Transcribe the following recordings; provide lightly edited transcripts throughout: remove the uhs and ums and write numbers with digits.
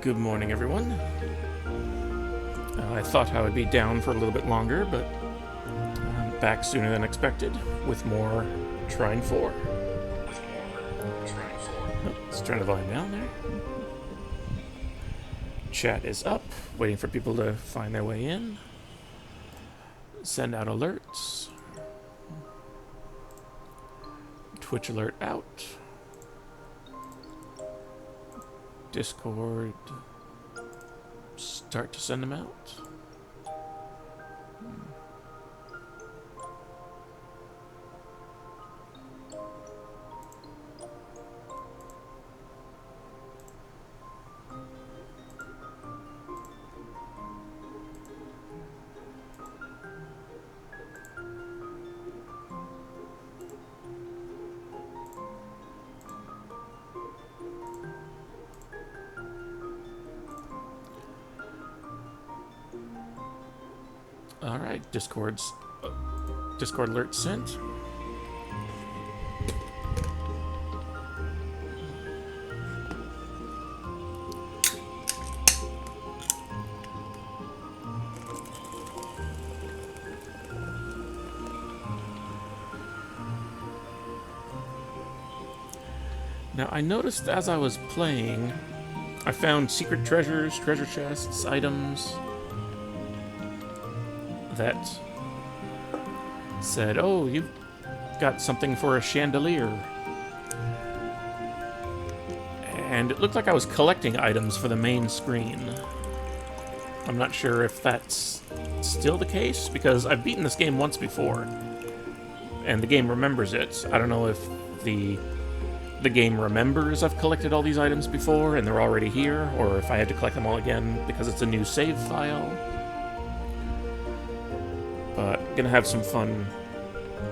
Good morning, everyone. I thought I would be down for a little bit longer, but I'm back sooner than expected with more Trine 4. Oh, let's turn the volume down there. Chat is up, waiting for people to find their way in. Send out alerts. Twitch alert out. Discord. Start to send them out. Alright, Discord alert sent. Now, I noticed as I was playing, I found secret treasures, treasure chests, items that said, oh, you've got something for a chandelier. And it looked like I was collecting items for the main screen. I'm not sure if that's still the case, because I've beaten this game once before, and the game remembers it. I don't know if the game remembers I've collected all these items before and they're already here, or if I had to collect them all again because it's a new save file. But gonna have some fun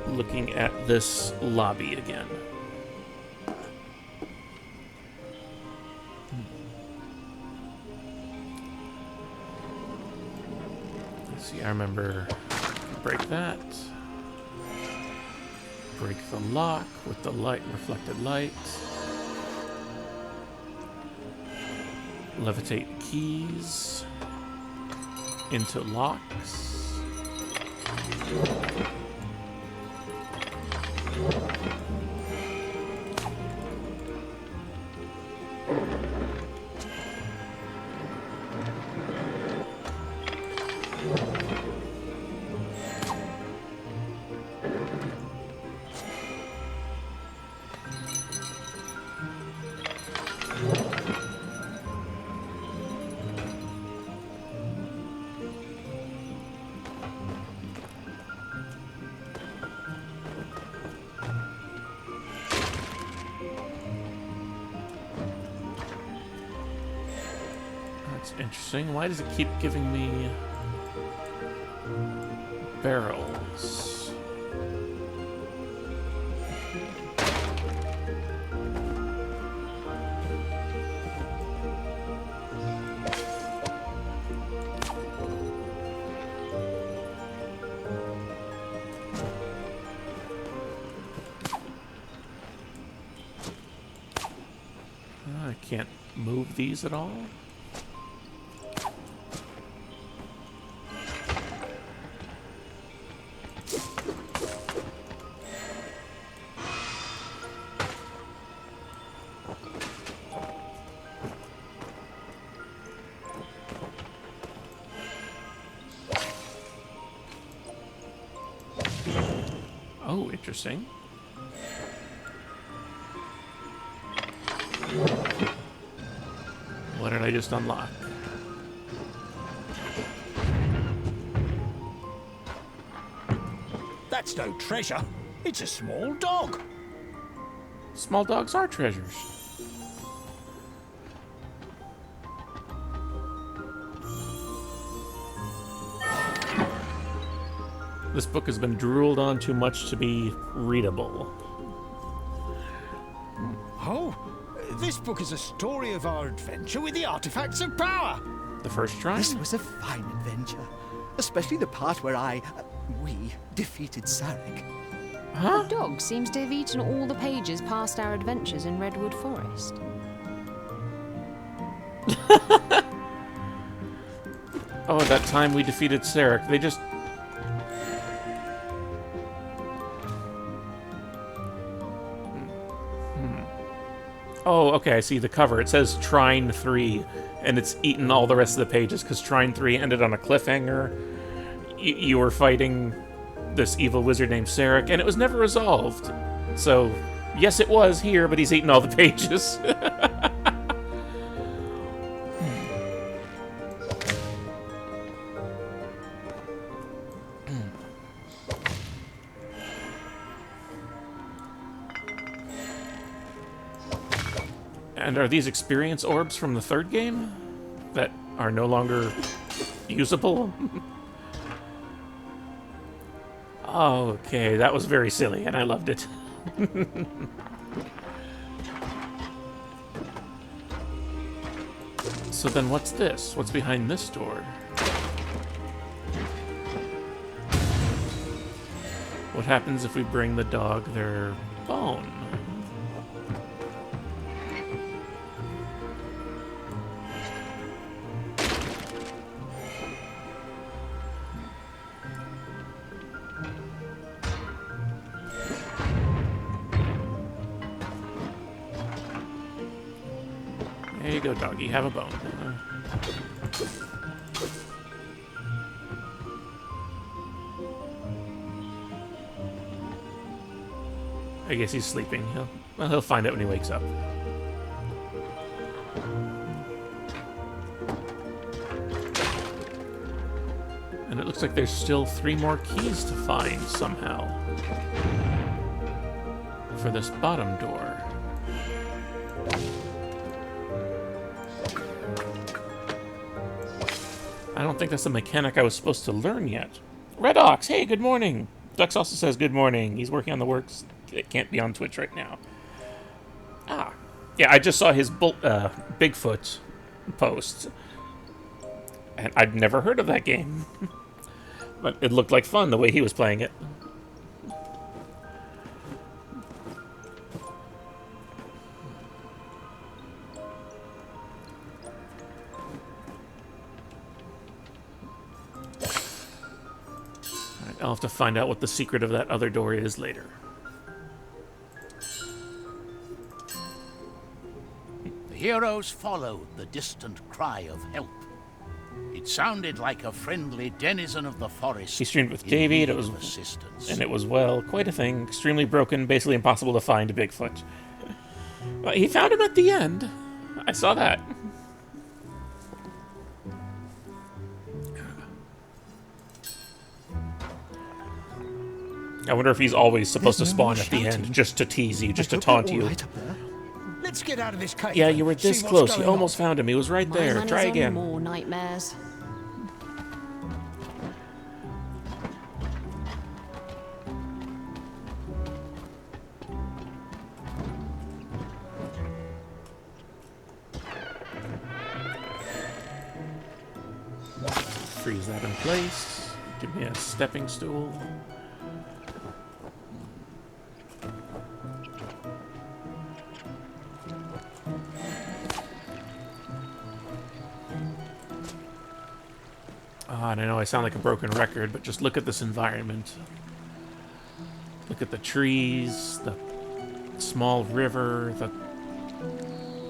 looking at this lobby again. Let's see, I remember break that. Break the lock with the light, reflected light. Levitate keys into locks. Interesting. Why does it keep giving me barrels? I can't move these at all. Oh, interesting. What did I just unlock? That's no treasure. It's a small dog. Small dogs are treasures. This book has been drooled on too much to be readable. Oh, this book is a story of our adventure with the artifacts of power. The first try? This was a fine adventure, especially the part where we defeated Sarek. Huh? The dog seems to have eaten all the pages past our adventures in Redwood Forest. Oh, at that time we defeated Sarek. They just... Oh, okay, I see the cover. It says Trine 3, and it's eaten all the rest of the pages, because Trine 3 ended on a cliffhanger. You were fighting this evil wizard named Sarek, and it was never resolved. So, yes, it was here, but he's eaten all the pages. And are these experience orbs from the third game that are no longer usable? Okay, that was very silly, and I loved it. So then what's this? What's behind this door? What happens if we bring the dog their bone? There you go, doggy. Have a bone. I guess he's sleeping. He'll find it when he wakes up. And it looks like there's still 3 more keys to find somehow for this bottom door. I don't think that's the mechanic I was supposed to learn yet. Red Ox, hey, good morning. Dux also says good morning. He's working on the works. It can't be on Twitch right now. Ah. Yeah, I just saw his Bigfoot post. And I'd never heard of that game. But it looked like fun the way he was playing it. I'll have to find out what the secret of that other door is later. The heroes followed the distant cry of help. It sounded like a friendly denizen of the forest. He streamed with David. It was assistance. And it was, well, quite a thing. Extremely broken, basically impossible to find a Bigfoot. Well, he found him at the end. I saw that. I wonder if he's always supposed to spawn at the end, just to tease you, just to taunt you. Let's get out of this cave. Yeah, you were this close. You almost found him. He was right there. Try again. More nightmares. Freeze that in place. Give me a stepping stool. And I know I sound like a broken record, but just look at this environment. Look at the trees, the small river, the...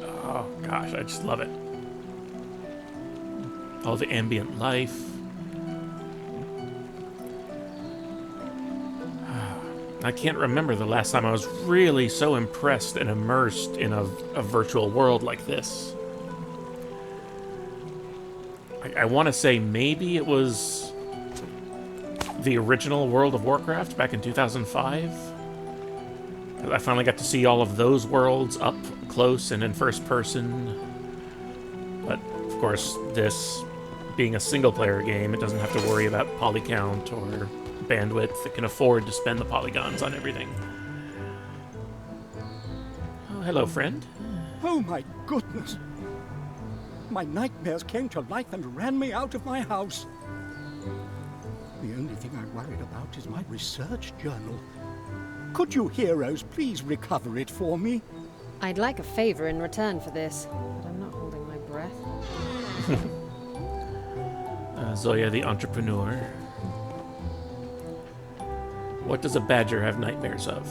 Oh, gosh, I just love it. All the ambient life. I can't remember the last time I was really so impressed and immersed in a virtual world like this. I want to say maybe it was the original World of Warcraft back in 2005. I finally got to see all of those worlds up close and in first person. But, of course, this being a single-player game, it doesn't have to worry about poly count or bandwidth. It can afford to spend the polygons on everything. Oh, hello, friend. Oh, my goodness. My nightmares came to life and ran me out of my house. The only thing I'm worried about is my research journal. Could you heroes please recover it for me? I'd like a favor in return for this, but I'm not holding my breath. Zoya the entrepreneur. What does a badger have nightmares of?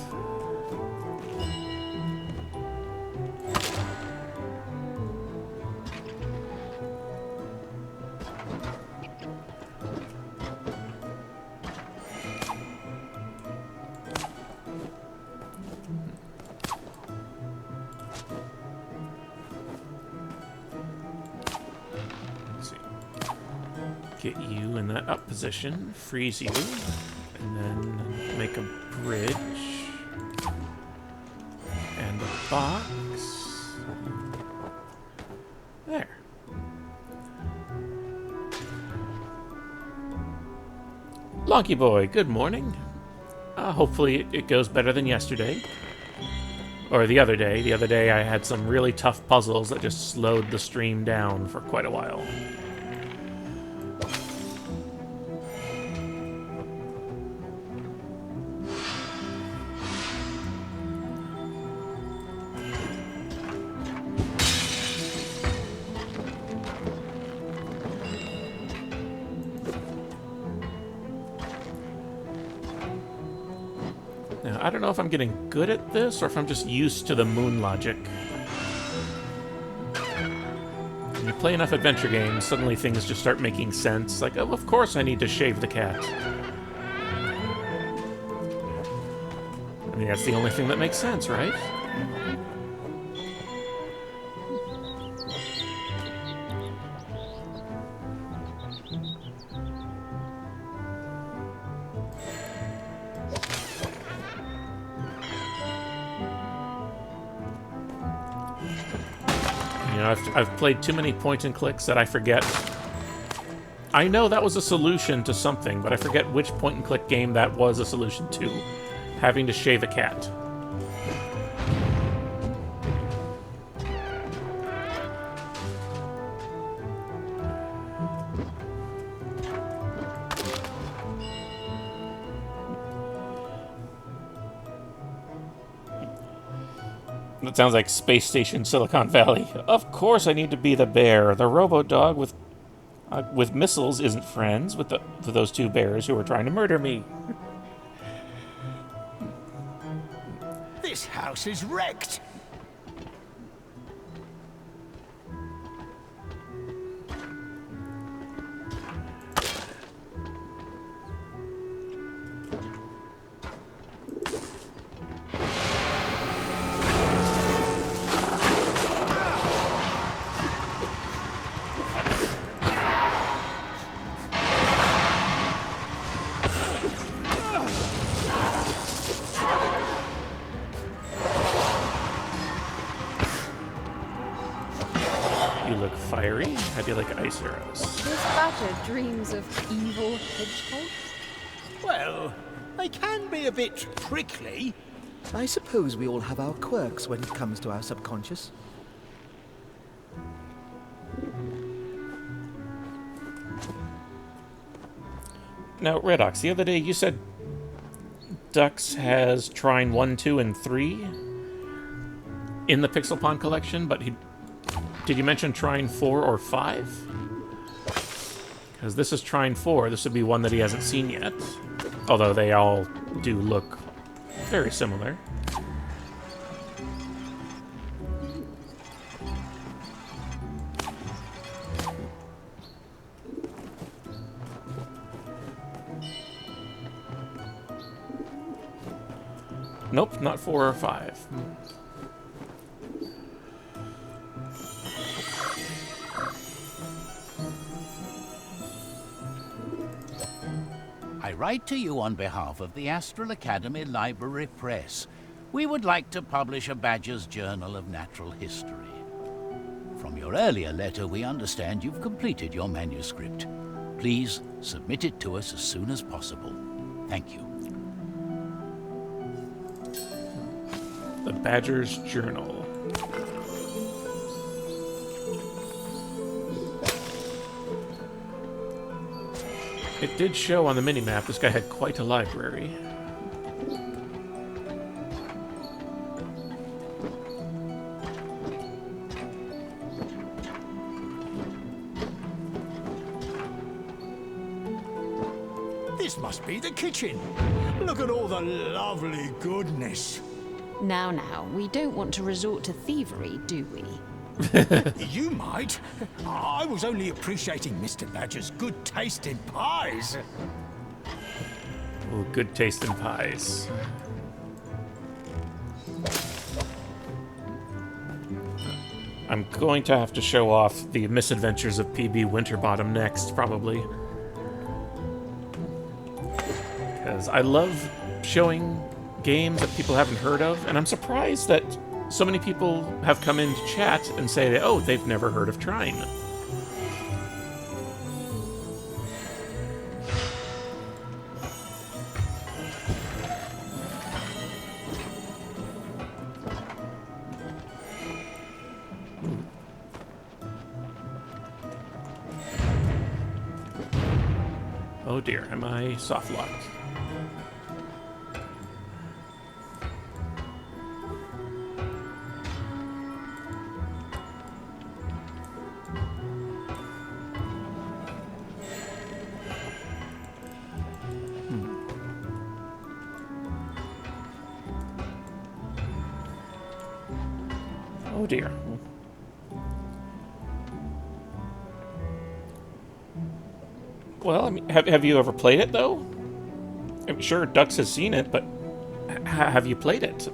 Get you in that up position, freeze you, and then make a bridge and a box. There. Lonky boy, good morning. Hopefully it goes better than yesterday. Or the other day. The other day I had some really tough puzzles that just slowed the stream down for quite a while. Now, I don't know if I'm getting good at this or if I'm just used to the moon logic. When you play enough adventure games, suddenly things just start making sense. Like, oh, of course I need to shave the cat. I mean, that's the only thing that makes sense, right? You know, I've played too many point and clicks that I forget. I know that was a solution to something, but I forget which point and click game that was a solution to. Having to shave a cat. That sounds like Space Station Silicon Valley. Of course I need to be the bear. The robo-dog with missiles isn't friends with those two bears who were trying to murder me. This house is wrecked. You look fiery. How do you like ice arrows? This badger dreams of evil hedgehogs? Well, they can be a bit prickly. I suppose we all have our quirks when it comes to our subconscious. Now, Redox, the other day you said Dux has Trine 1, 2, and 3 in the Pixel Pond collection, but did you mention Trine 4 or 5? Because this is Trine 4. This would be one that he hasn't seen yet. Although they all do look very similar. Nope, not 4 or 5. I write to you on behalf of the Astral Academy Library Press. We would like to publish a Badger's Journal of Natural History. From your earlier letter, we understand you've completed your manuscript. Please submit it to us as soon as possible. Thank you. The Badger's Journal. It did show on the minimap this guy had quite a library. This must be the kitchen. Look at all the lovely goodness. Now, we don't want to resort to thievery, do we? You might. I was only appreciating Mr. Badger's good taste in pies. Ooh, good taste in pies. I'm going to have to show off the misadventures of PB Winterbottom next, probably. Because I love showing games that people haven't heard of, and I'm surprised that so many people have come into chat and say that, oh, they've never heard of Trine. Oh dear, am I soft locked? Oh dear. Well, I mean, have you ever played it, though? I'm sure Dux has seen it, but have you played it?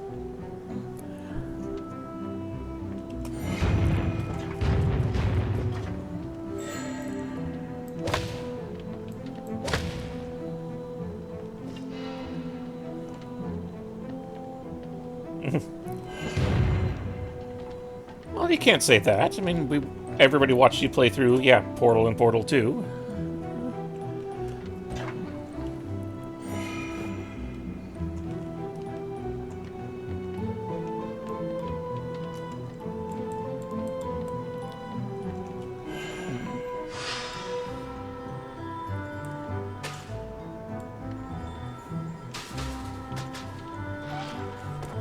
Well, you can't say that. I mean, everybody watched you play through, yeah, Portal and Portal 2.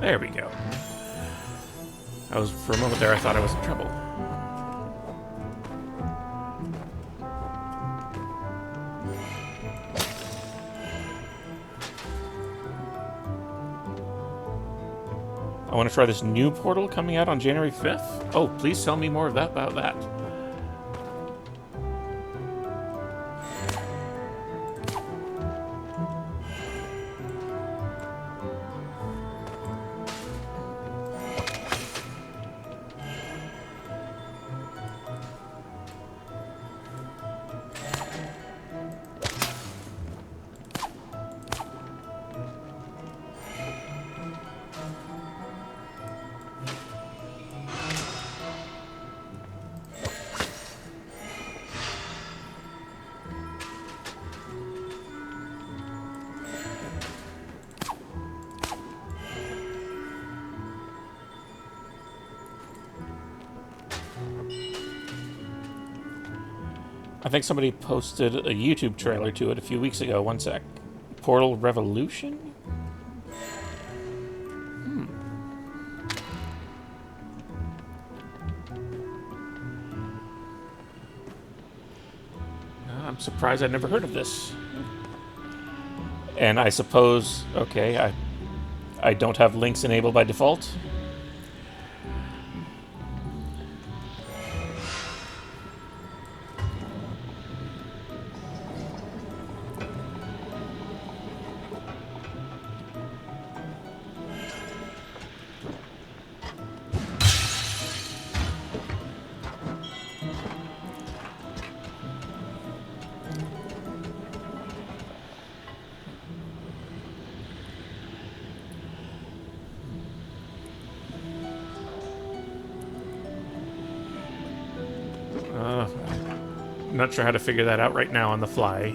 There we go. For a moment there, I thought I was in trouble. I want to try this new Portal coming out on January 5th. Oh, please tell me more about that. I think somebody posted a YouTube trailer to it a few weeks ago. One sec. Portal Revolution? I'm surprised I'd never heard of this. And I suppose, okay, I don't have links enabled by default. I'm not sure how to figure that out right now on the fly.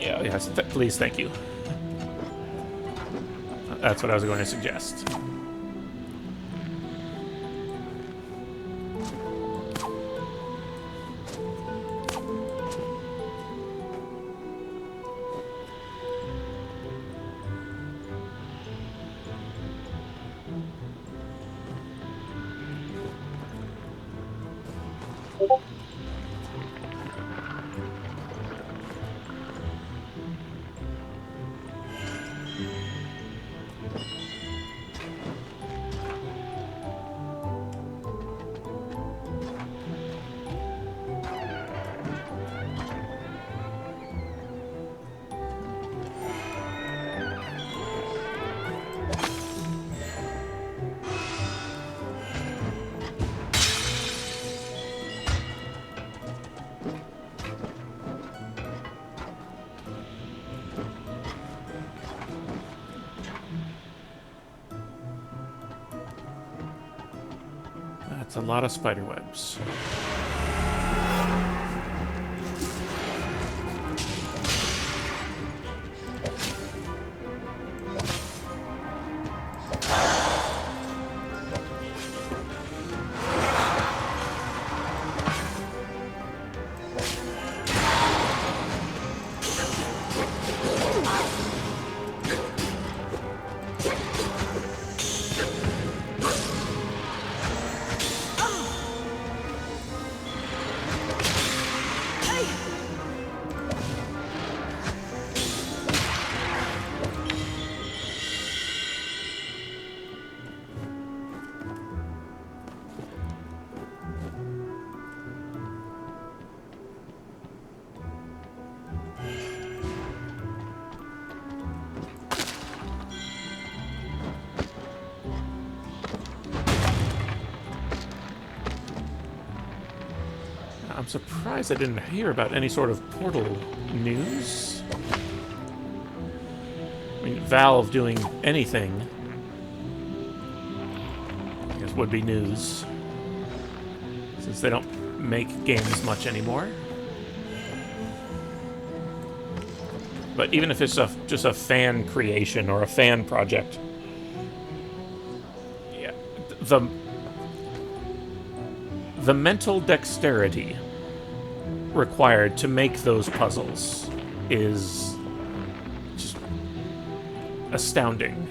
Yes, please, thank you. That's what I was going to suggest. That's a lot of spider webs. I'm surprised I didn't hear about any sort of Portal news. I mean, Valve doing anything, I guess, would be news, since they don't make games much anymore. But even if it's just a fan creation or a fan project, yeah, the mental dexterity required to make those puzzles is just astounding.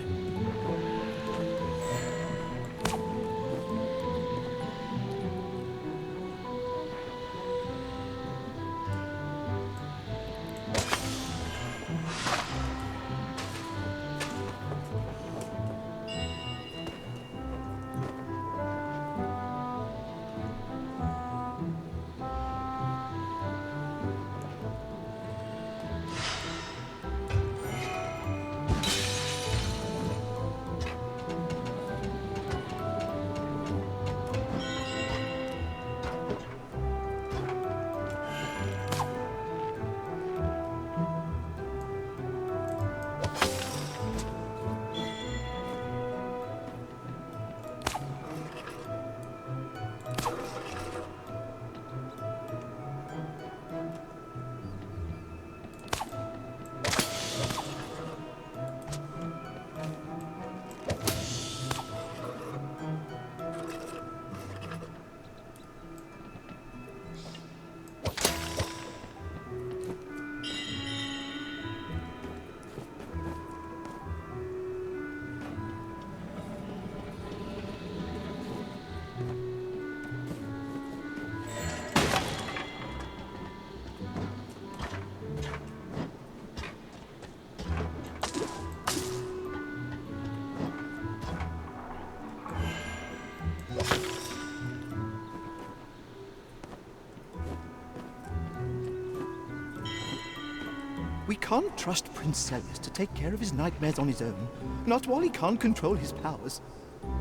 We can't trust Prince Celis to take care of his nightmares on his own, not while he can't control his powers.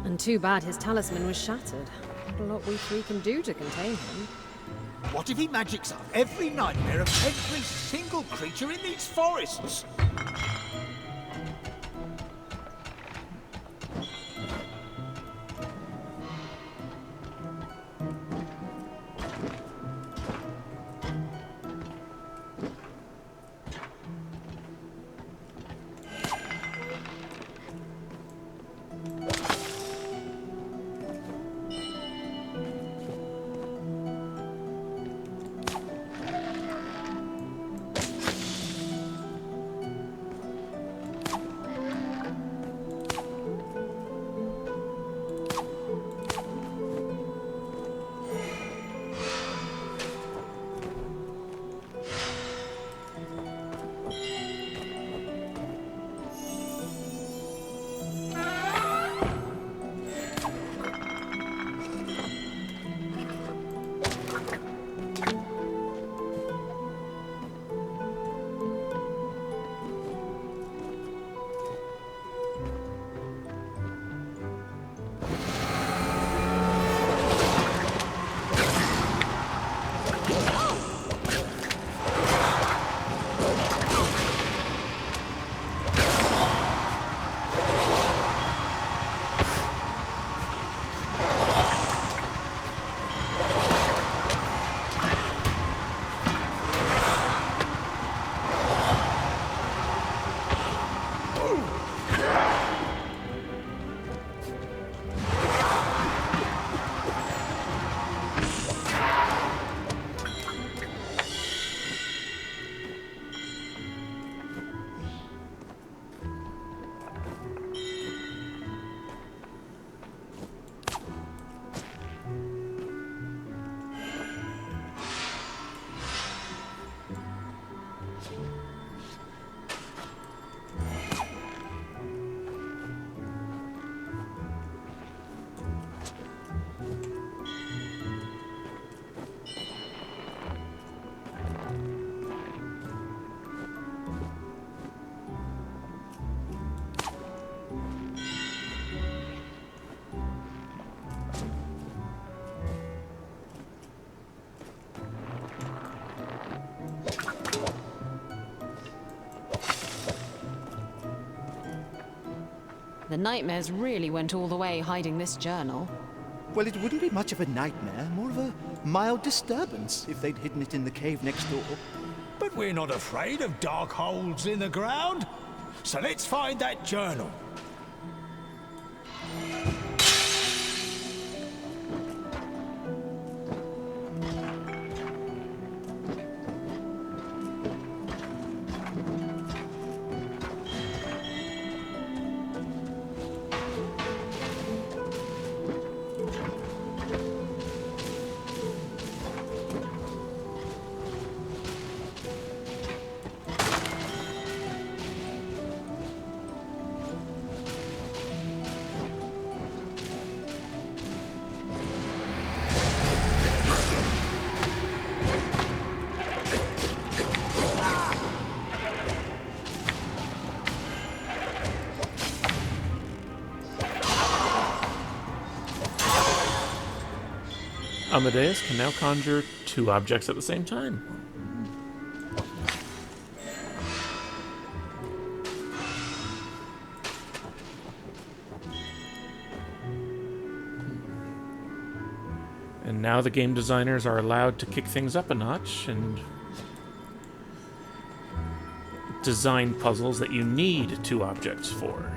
And too bad his talisman was shattered. Not a lot we three can do to contain him. What if he magics up every nightmare of every single creature in these forests? the nightmares really went all the way hiding this journal. Well, it wouldn't be much of a nightmare, more of a mild disturbance if they'd hidden it in the cave next door. But we're not afraid of dark holes in the ground. So let's find that journal. Amadeus can now conjure 2 objects at the same time. And now the game designers are allowed to kick things up a notch and design puzzles that you need 2 objects for.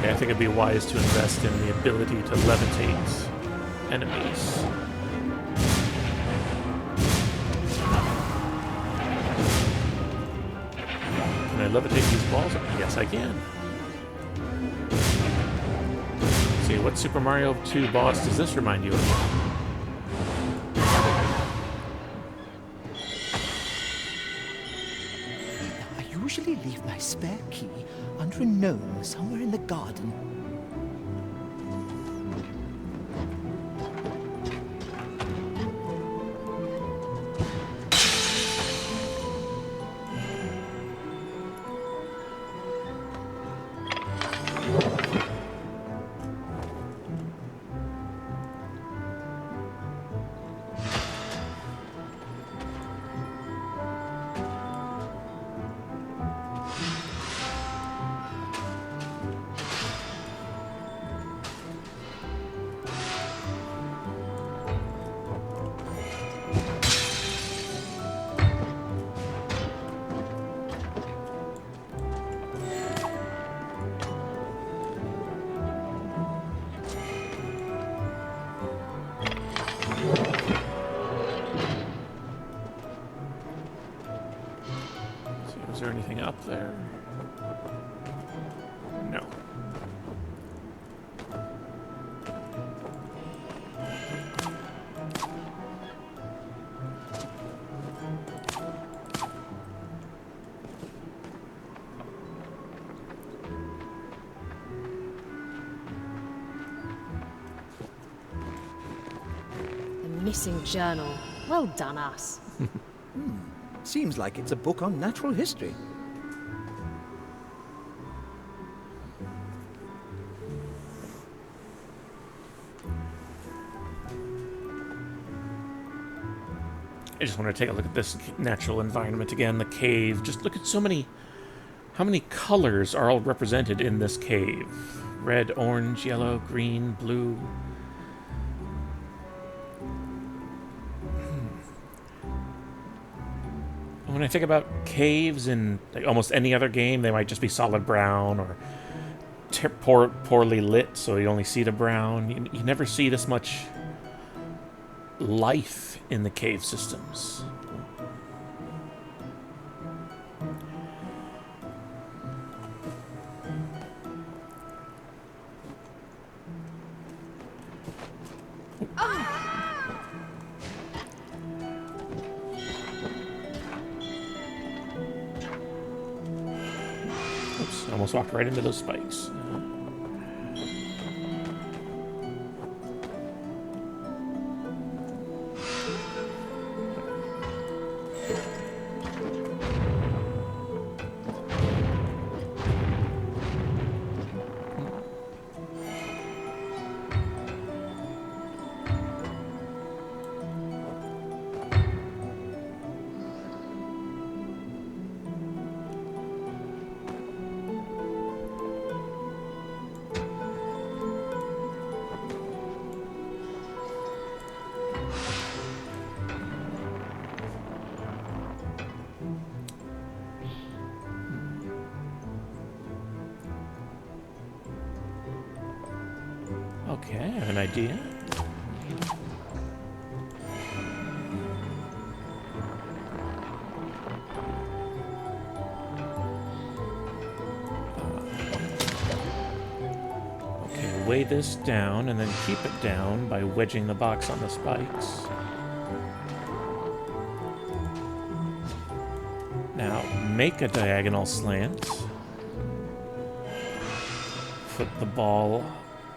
I think it'd be wise to invest in the ability to levitate enemies. Can I levitate these balls? Yes, I can. Let's see, what Super Mario 2 boss does this remind you of? I usually leave my spare key under a gnome somewhere in the garden. Is there anything up there? No. missing journal. Well done, us. Seems like it's a book on natural history. I just want to take a look at this natural environment again, the cave. Just look at how many colors are all represented in this cave. Red, orange, yellow, green, blue. When I think about caves in like almost any other game, they might just be solid brown or poorly lit, so you only see the brown. You never see this much life in the cave systems. Oops, almost walked right into those spikes. Okay, I have an idea. Okay, weigh this down and then keep it down by wedging the box on the spikes. Now, make a diagonal slant. Put the ball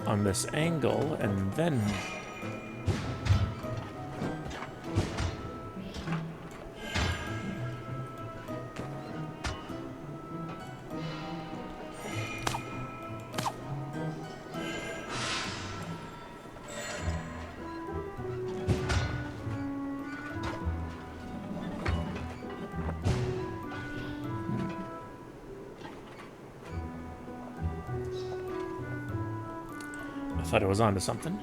on this angle, and then I thought I was onto something.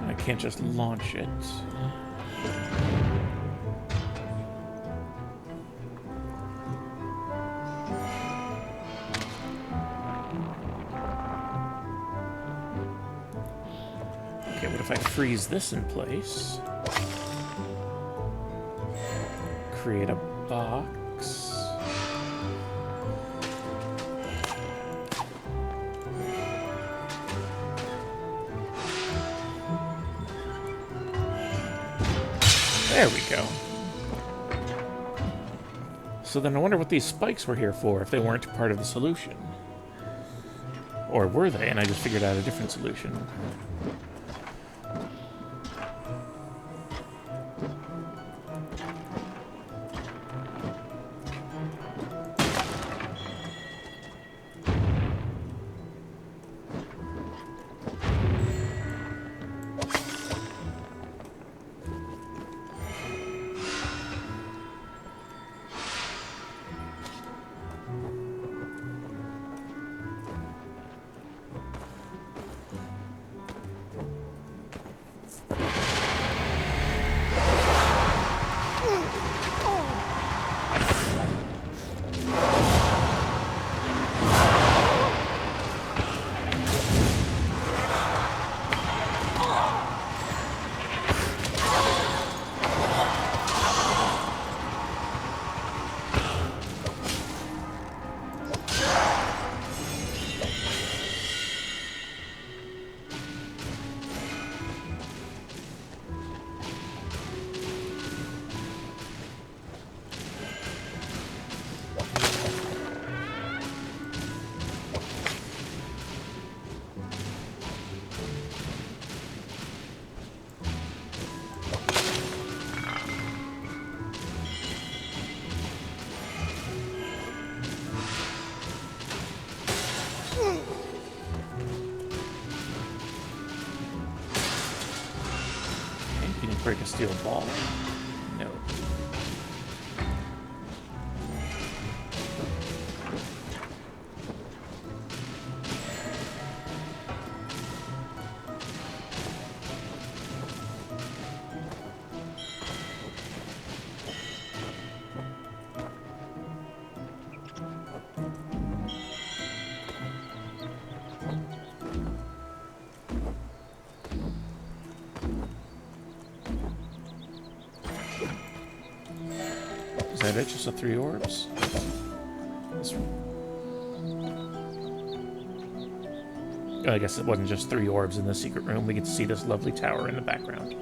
I can't just launch it. Okay, what if I freeze this in place? Create a box. There we go. So then I wonder what these spikes were here for if they weren't part of the solution. Or were they, and I just figured out a different solution. break a steel ball? No. Is that it? Just the 3 orbs? I guess it wasn't just 3 orbs in the secret room. We get to see this lovely tower in the background.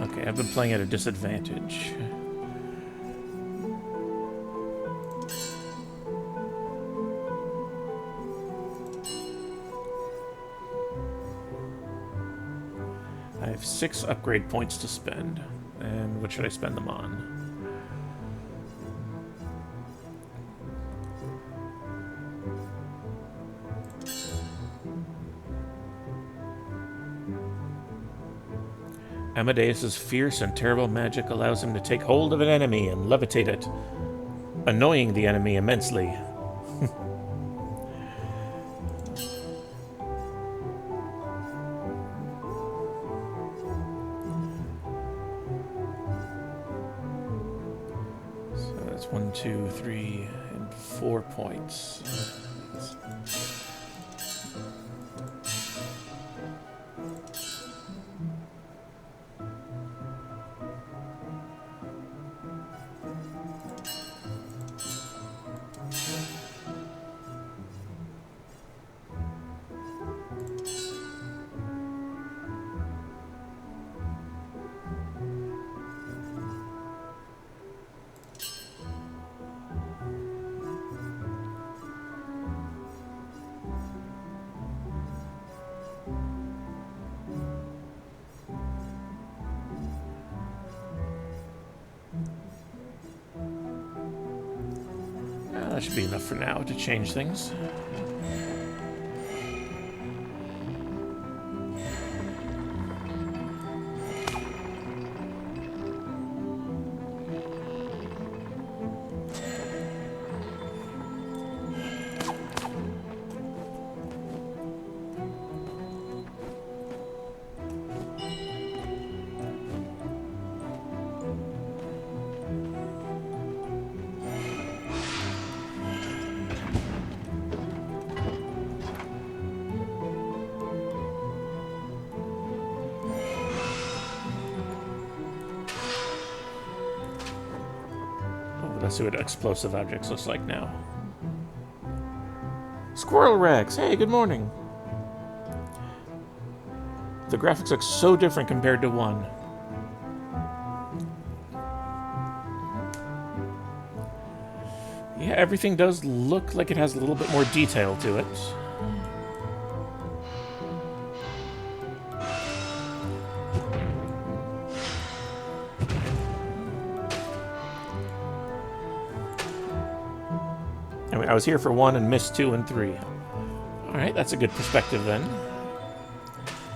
Okay, I've been playing at a disadvantage. I have 6 upgrade points to spend. And what should I spend them on? Amadeus's fierce and terrible magic allows him to take hold of an enemy and levitate it, annoying the enemy immensely. So that's 1, 2, 3, and 4 points. That should be enough for now to change things. Let's see what explosive objects looks like now. Squirrel Rex! Hey, good morning! The graphics look so different compared to 1. Yeah, everything does look like it has a little bit more detail to it. I was here for 1 and missed 2 and 3. Alright, that's a good perspective then.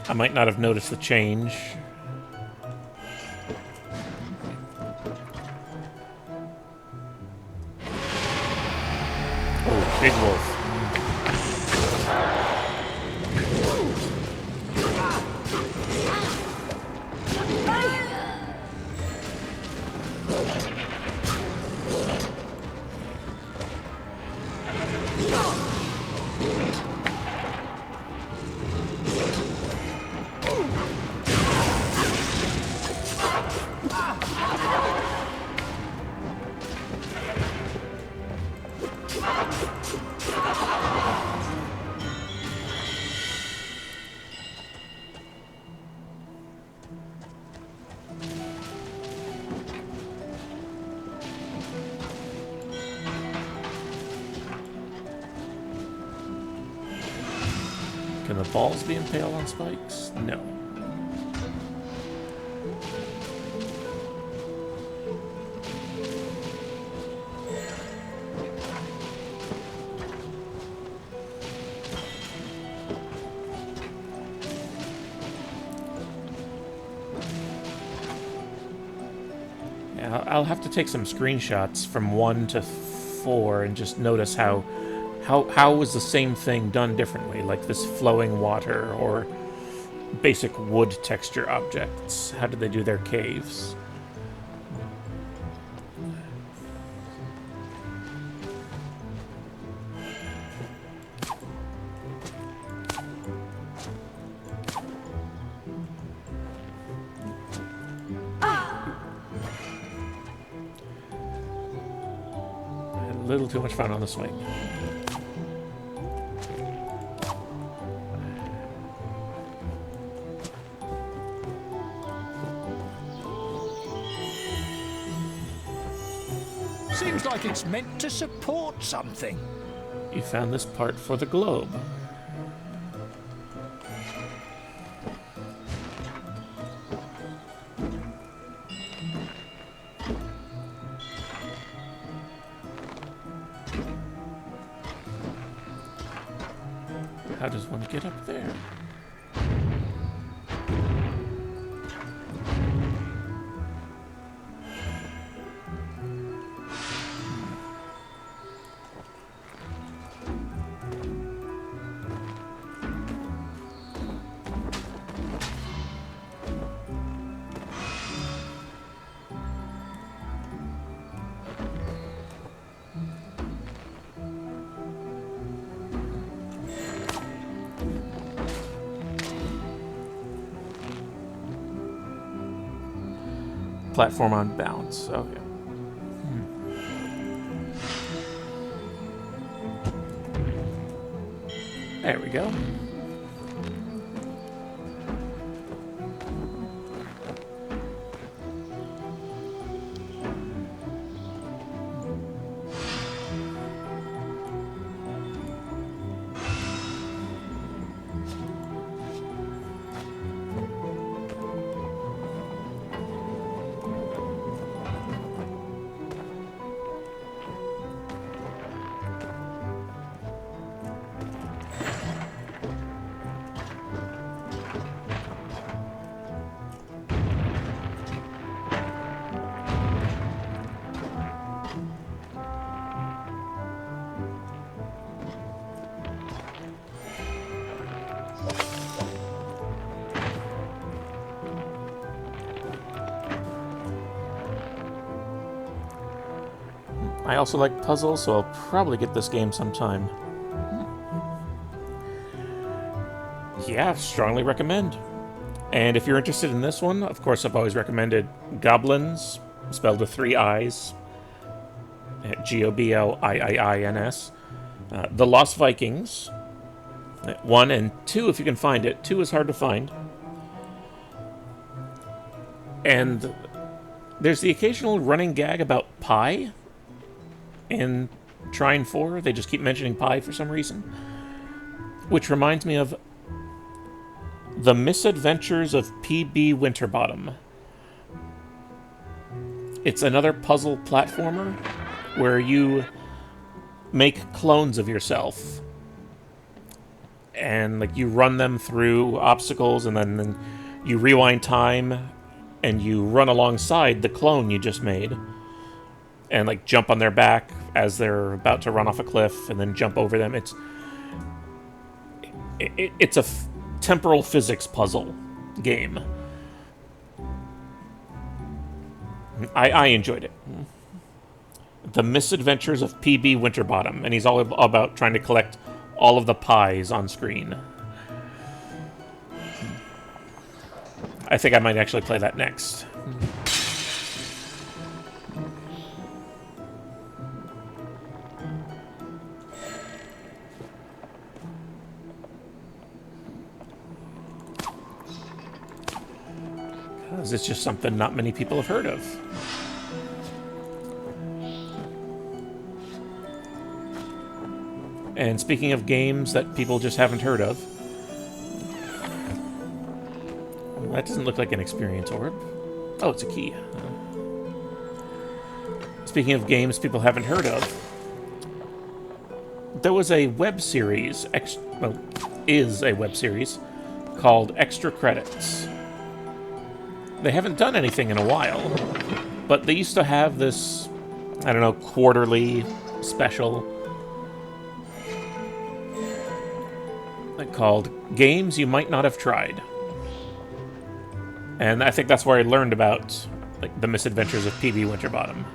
I might not have noticed the change. Oh, big wolf. the balls be impaled on spikes? No. Yeah, I'll have to take some screenshots from 1 to 4 and just notice how was the same thing done differently, like this flowing water or basic wood texture objects. How did they do their caves? A little too much fun on the swing. Seems like it's meant to support something. You found this part for the globe. How does one get up there? Platform on bounce. Okay. There we go. I also like puzzles, so I'll probably get this game sometime. Yeah, strongly recommend. And if you're interested in this one, of course I've always recommended Goblins, spelled with 3 I's. Gobliins. The Lost Vikings. 1 and 2 if you can find it. 2 is hard to find. And there's the occasional running gag about pie in Trine 4. They just keep mentioning pie for some reason. Which reminds me of The Misadventures of P.B. Winterbottom. It's another puzzle platformer where you make clones of yourself. And like you run them through obstacles and then you rewind time and you run alongside the clone you just made. And like jump on their back as they're about to run off a cliff and then jump over them. It's a temporal physics puzzle game. I enjoyed it. The Misadventures of P.B. Winterbottom, and he's all about trying to collect all of the pies on screen. I think I might actually play that next. Because it's just something not many people have heard of. And speaking of games that people just haven't heard of, That doesn't look like an experience orb. Oh, it's a key. Speaking of games people haven't heard of, there was a web series, is a web series, called Extra Credits. They haven't done anything in a while, but they used to have this, I don't know, quarterly special called Games You Might Not Have Tried. And I think that's where I learned about like the misadventures of PB Winterbottom.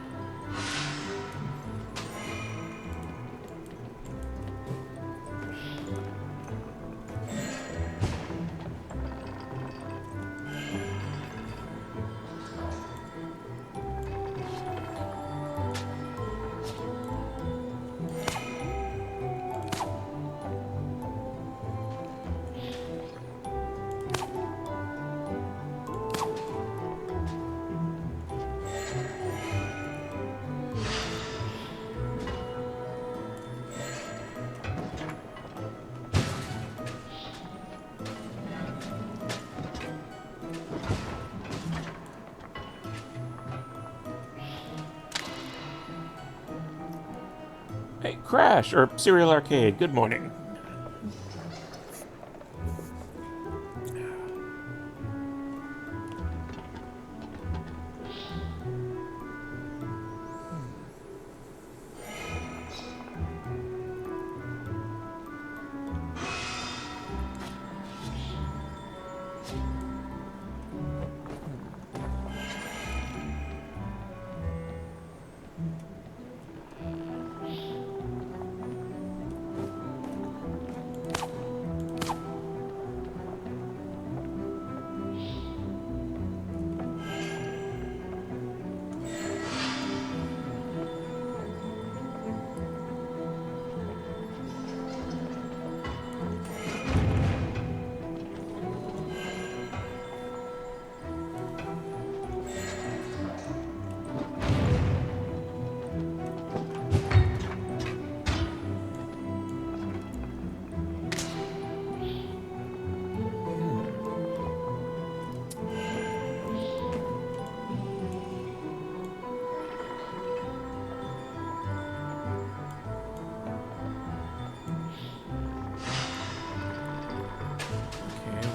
Hey, Crash, or Serial Arcade, good morning.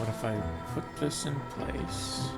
If I put this in place.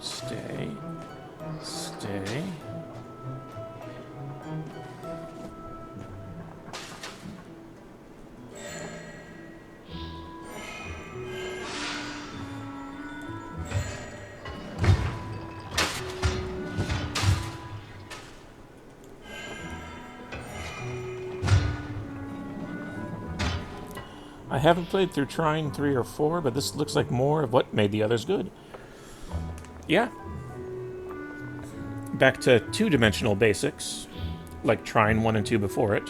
Stay. Stay. I haven't played through Trine 3 or 4, but this looks like more of what made the others good. Yeah. Back to two-dimensional basics, like Trine 1 and 2 before it.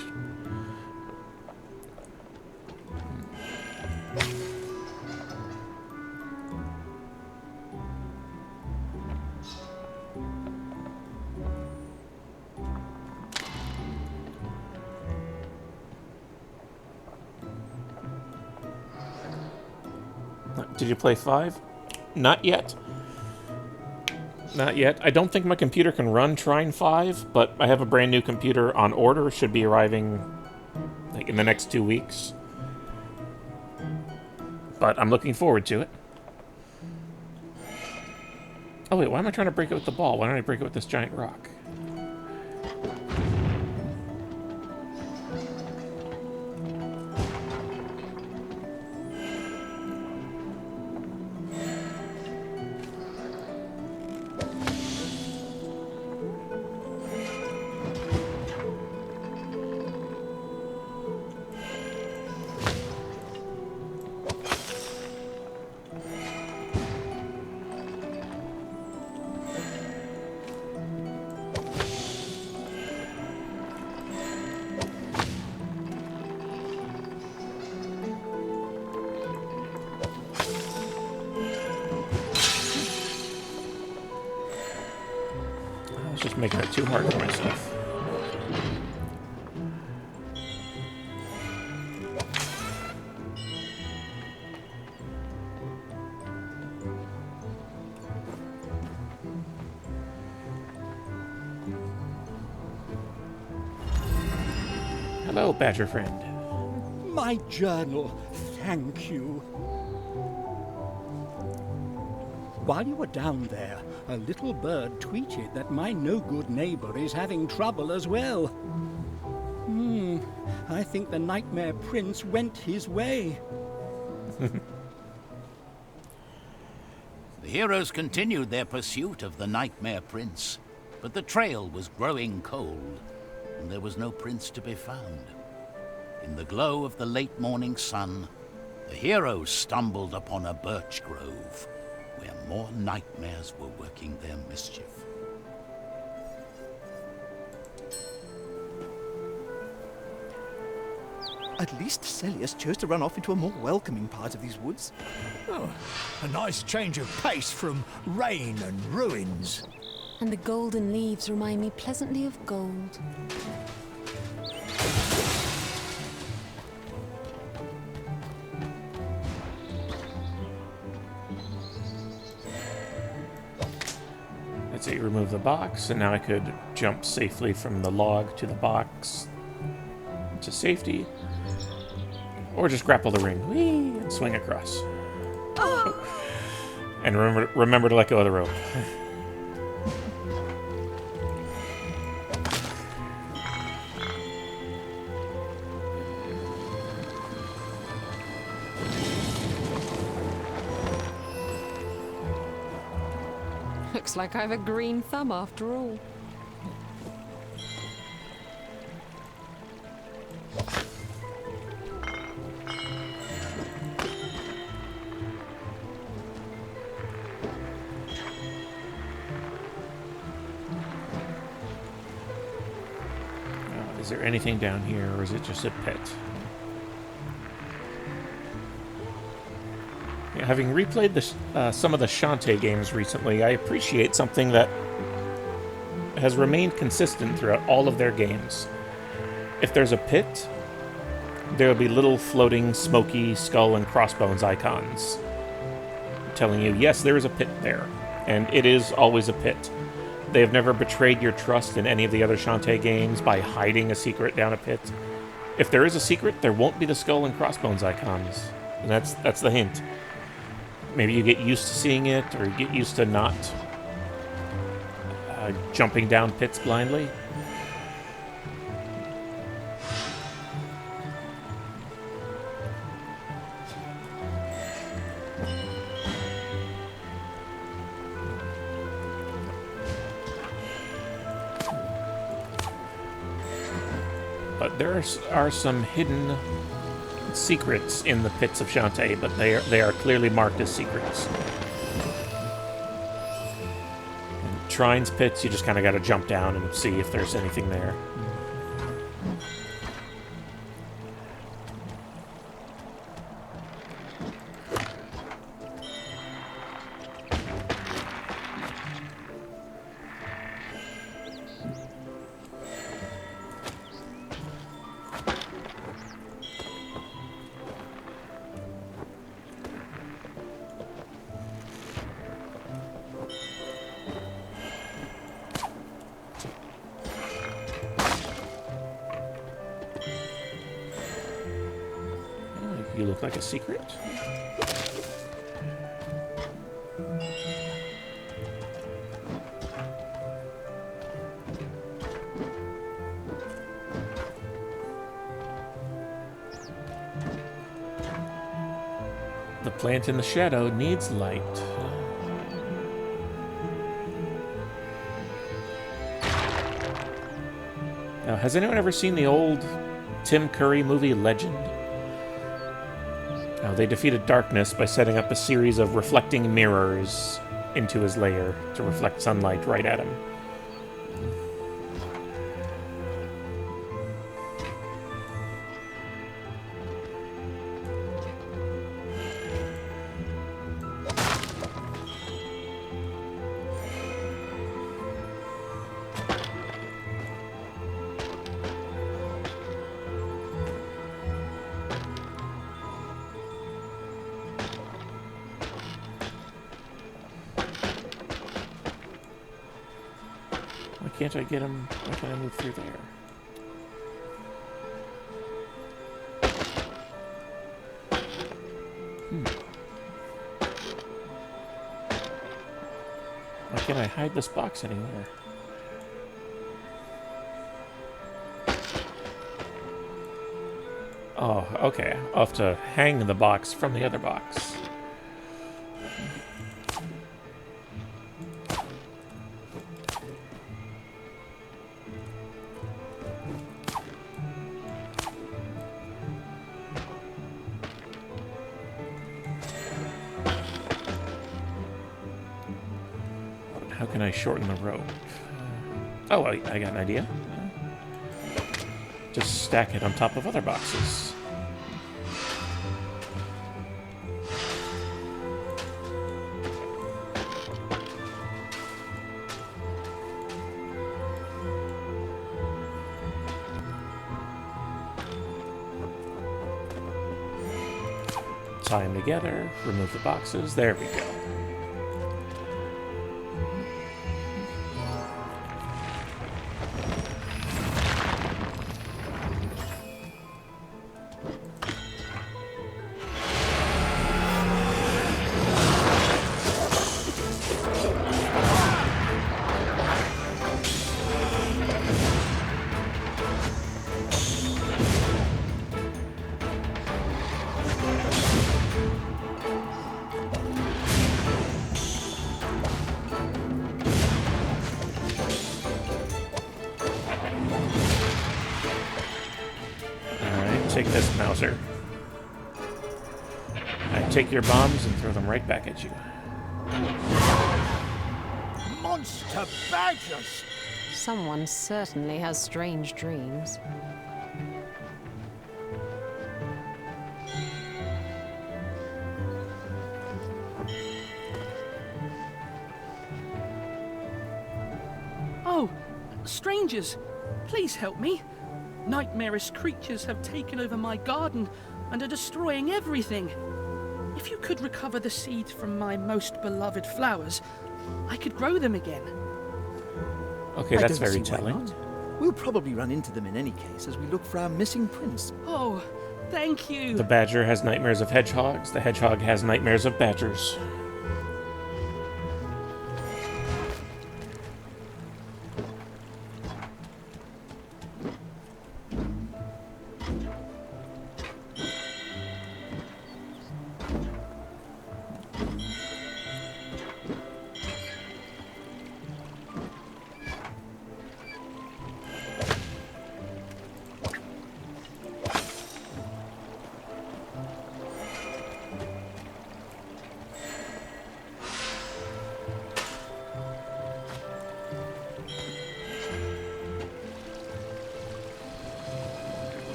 Did you play 5? Not yet. Not yet. I don't think my computer can run Trine 5, but I have a brand new computer on order. Should be arriving like in the next 2 weeks. But I'm looking forward to it. Oh wait, why am I trying to break it with the ball? Why don't I break it with this giant rock? was just making it too hard for myself. Hello, Badger friend. My journal, thank you. While you were down there, a little bird tweeted that my no-good neighbor is having trouble as well. I think the Nightmare Prince went his way. The heroes continued their pursuit of the Nightmare Prince, but the trail was growing cold, and there was no prince to be found. In the glow of the late morning sun, the heroes stumbled upon a birch grove, where more nightmares were working their mischief. At least Celius chose to run off into a more welcoming part of these woods. Oh, a nice change of pace from rain and ruins. And the golden leaves remind me pleasantly of gold. Let's see, remove the box, and now I could jump safely from the log to the box to safety. Or just grapple the ring, whee, and swing across. And remember to let go of the rope. Looks like I have a green thumb after all. Is there anything down here, or is it just a pit? Yeah, having replayed some of the Shantae games recently, I appreciate something that has remained consistent throughout all of their games. If there's a pit, there will be little floating, smoky skull and crossbones icons telling you, yes, there is a pit there, and it is always a pit. They have never betrayed your trust in any of the other Shantae games by hiding a secret down a pit. If there is a secret, there won't be the skull and crossbones icons. And that's the hint. Maybe you get used to seeing it, or you get used to not jumping down pits blindly. But there are some hidden secrets in the pits of Shantae, but they are clearly marked as secrets. In Trine's pits, you just kind of got to jump down and see if there's anything there. You look like a secret. The plant in the shadow needs light. Now, has anyone ever seen the old Tim Curry movie Legend? Now, they defeated darkness by setting up a series of reflecting mirrors into his lair to reflect sunlight right at him. Why can't I get him? Why can't I move through there? Why can't I hide this box anywhere? Oh, okay. I'll have to hang the box from the other box. How can I shorten the rope? Oh, I got an idea. Just stack it on top of other boxes. Tie them together, remove the boxes. There we go. Take this, Mouser. I take your bombs and throw them right back at you. Monster badgers! Someone certainly has strange dreams. Oh, strangers, please help me. Nightmarish creatures have taken over my garden and are destroying everything. If you could recover the seeds from my most beloved flowers, I could grow them again. Okay, I that's don't very see why telling. not. We'll probably run into them in any case as we look for our missing prince. Oh, thank you. The badger has nightmares of hedgehogs. The hedgehog has nightmares of badgers.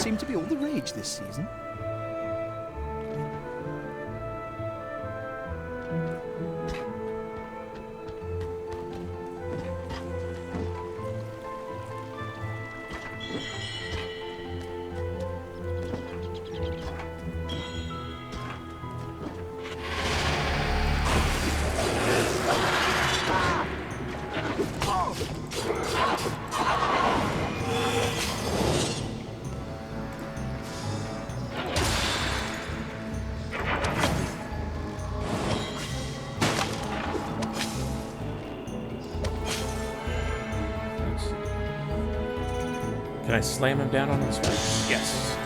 Seem to be all the rage this season. Can I slam him down on the spikes? Yes.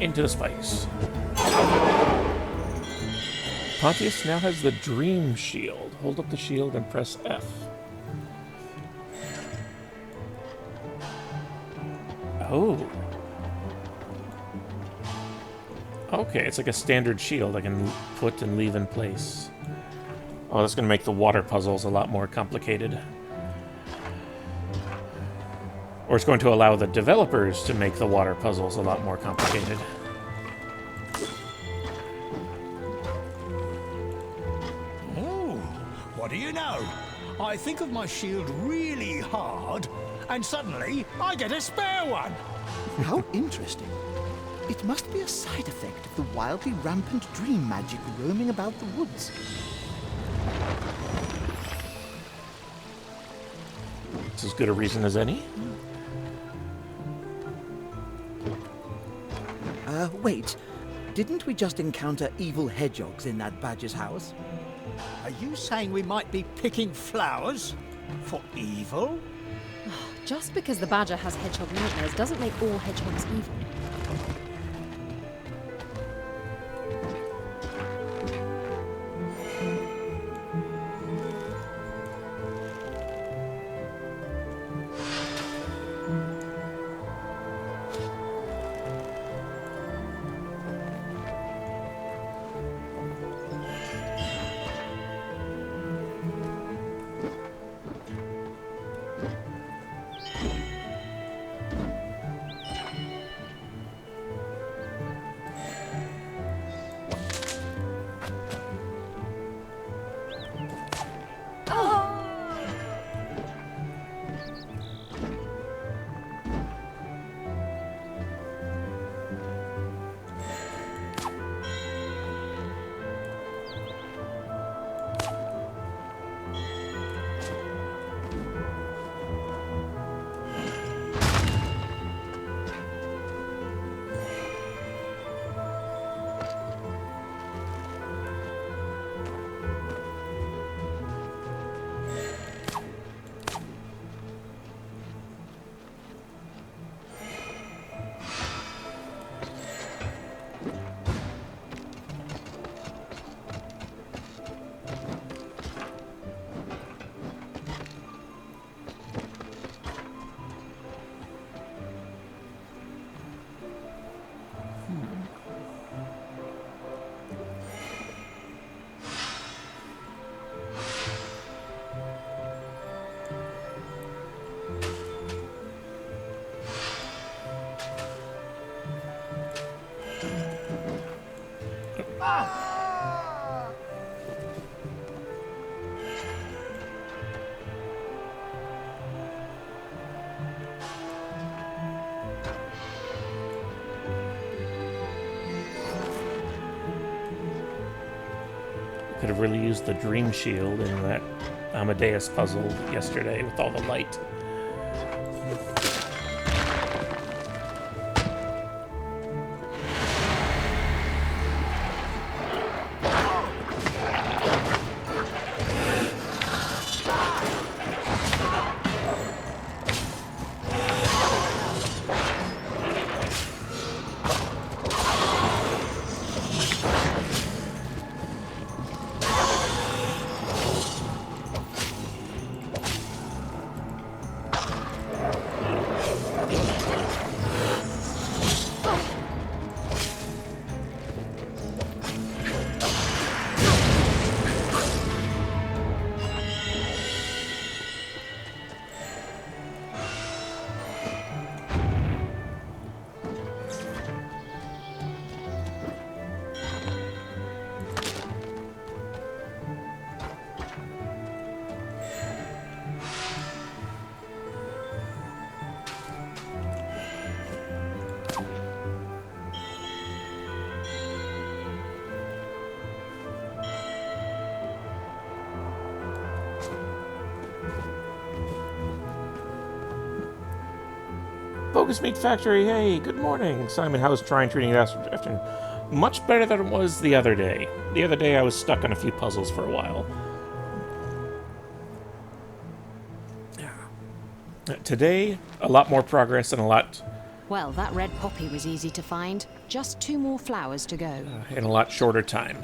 Into the spikes. Pontius now has the Dream Shield. Hold up the shield and press F. Oh. Okay, it's like a standard shield I can put and leave in place. Oh, that's going to make the water puzzles a lot more complicated. Or it's going to allow the developers to make the water puzzles a lot more complicated. Oh, what do you know? I think of my shield really hard, and suddenly I get a spare one. How interesting. It must be a side effect of the wildly rampant dream magic roaming about the woods. It's as good a reason as any. Wait. Didn't we just encounter evil hedgehogs in that badger's house? Are you saying we might be picking flowers for evil? Just because the badger has hedgehog nightmares doesn't make all hedgehogs evil. Could have really used the dream shield in that Amadeus puzzle yesterday with all the light. Bogus Meat Factory, hey, good morning. Simon, how's Trine treating you afternoon? Much better than it was the other day. The other day I was stuck on a few puzzles for a while. Today, a lot more progress and a lot... Well, that red poppy was easy to find. Just 2 more flowers to go. in a lot shorter time.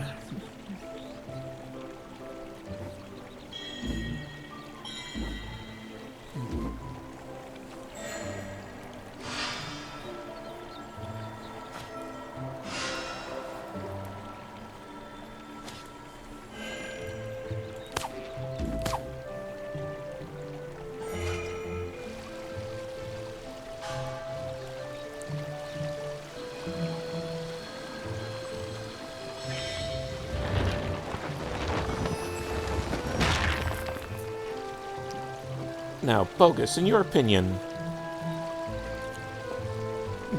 Now, Bogus, in your opinion,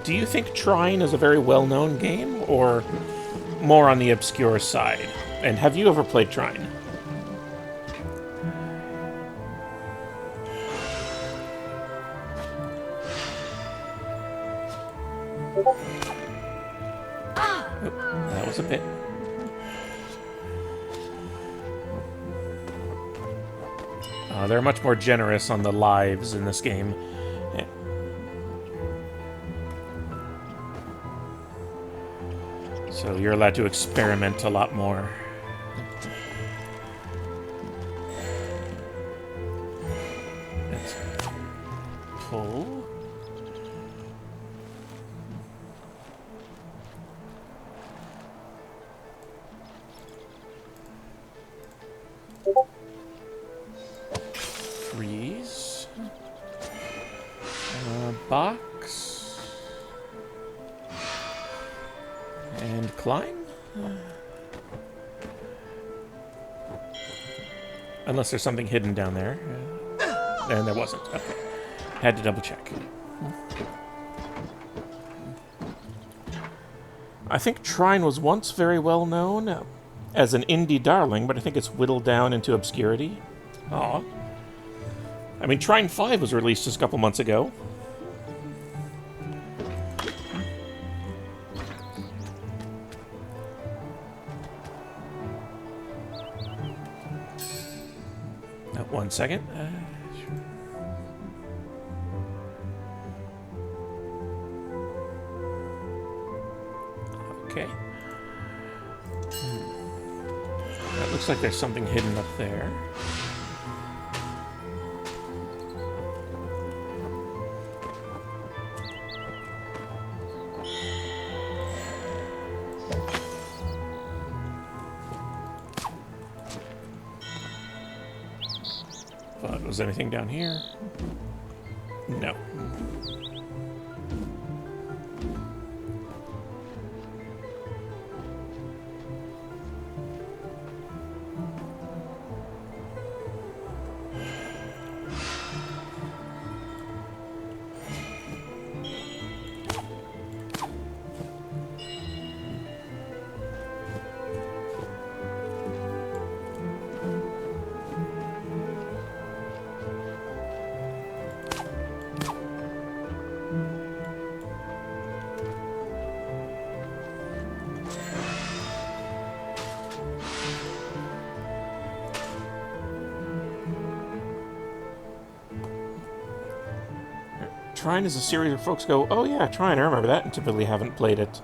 do you think Trine is a very well-known game, or more on the obscure side? And have you ever played Trine? Oh, that was a bit. They're much more generous on the lives in this game. So you're allowed to experiment a lot more. Let's pull. Freeze. Box. And climb? Unless there's something hidden down there. And there wasn't. Okay. Had to double check. I think Trine was once very well known as an indie darling, but I think it's whittled down into obscurity. Aw. I mean, Trine 5 was released just a couple months ago. One second. Okay. That looks like there's something hidden up there. Was anything down here? No. Trine is a series where folks go, oh yeah, Trine, I remember that, and typically haven't played it.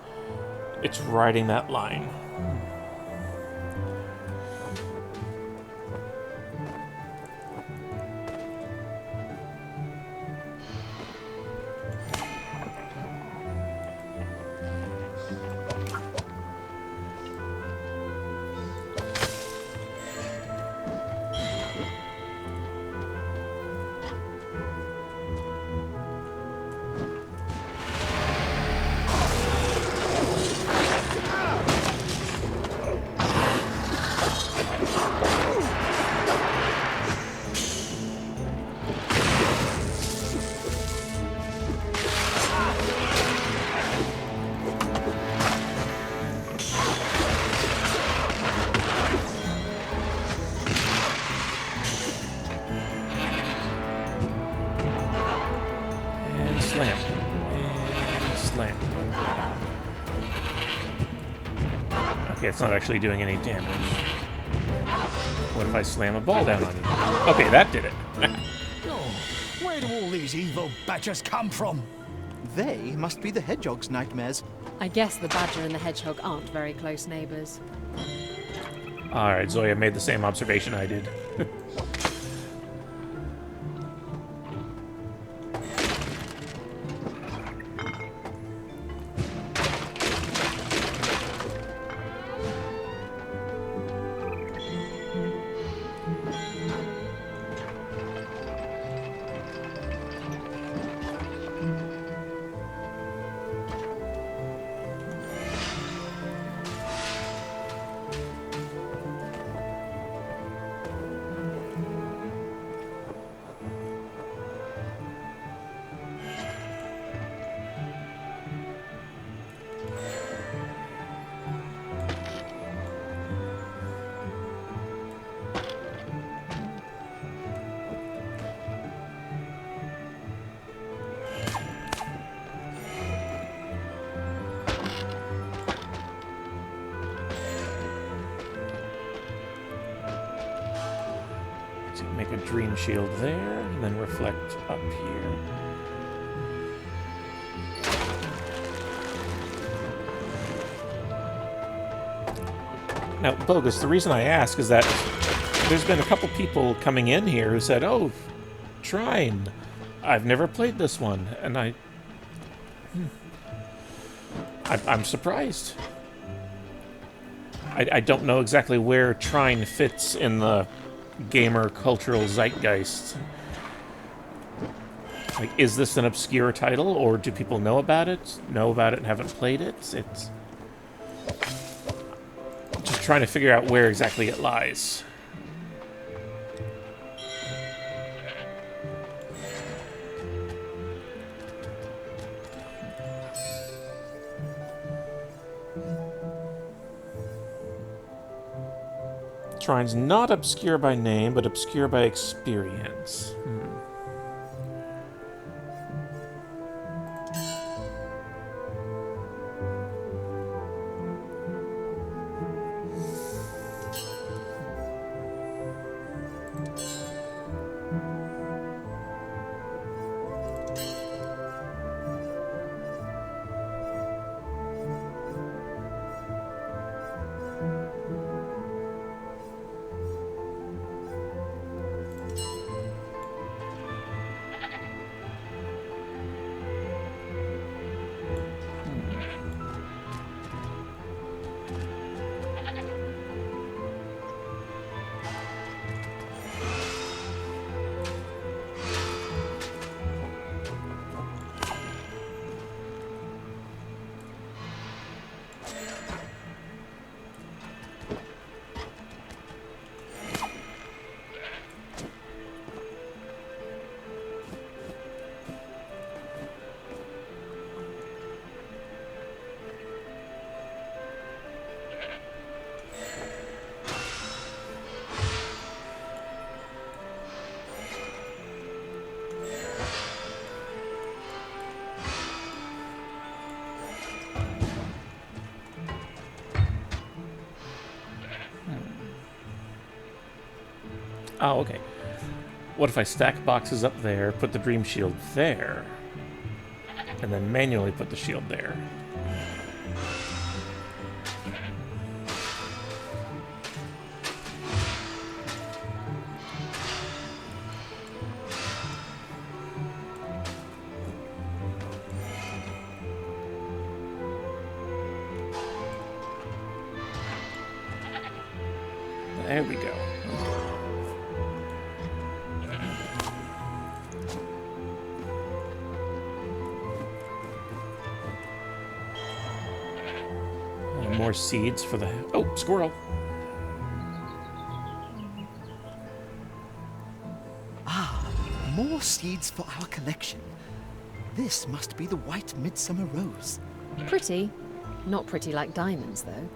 It's riding that line. Slam. And slam. Okay, it's not actually doing any damage. What if I slam a ball down on you? Okay, that did it. Oh, where do all these evil badgers come from? They must be the hedgehog's nightmares. I guess the badger and the hedgehog aren't very close neighbors. Alright, Zoya made the same observation I did. make a dream shield there, and then reflect up here. Now, Bogus, the reason I ask is that there's been a couple people coming in here who said, "Oh, Trine, I've never played this one," and I'm surprised. I don't know exactly where Trine fits in the gamer cultural zeitgeist. Like, is this an obscure title, or do people know about it and haven't played it? It's just trying to figure out where exactly it lies. Trine's not obscure by name, but obscure by experience. Oh, okay. What if I stack boxes up there, put the dream shield there, and then manually put the shield there? There we go. More seeds for the... Oh, squirrel. More seeds for our collection. This must be the white midsummer rose. Pretty. Not pretty like diamonds, though.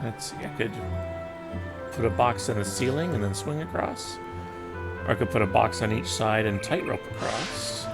Let's see, I could put a box in the ceiling and then swing across. Or I could put a box on each side and tightrope across.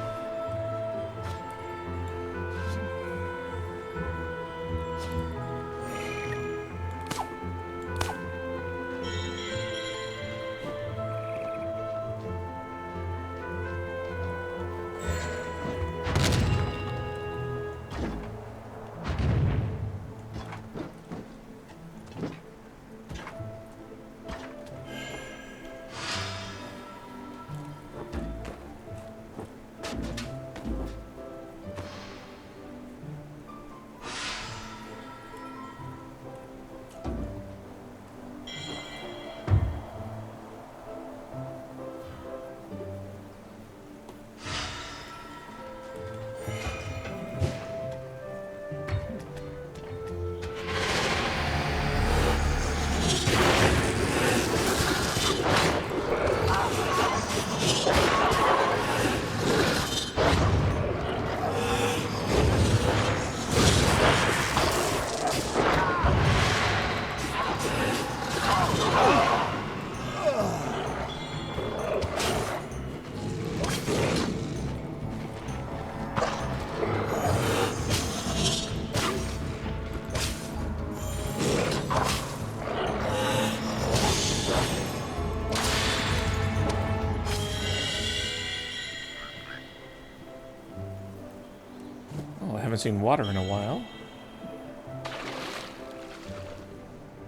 seen water in a while.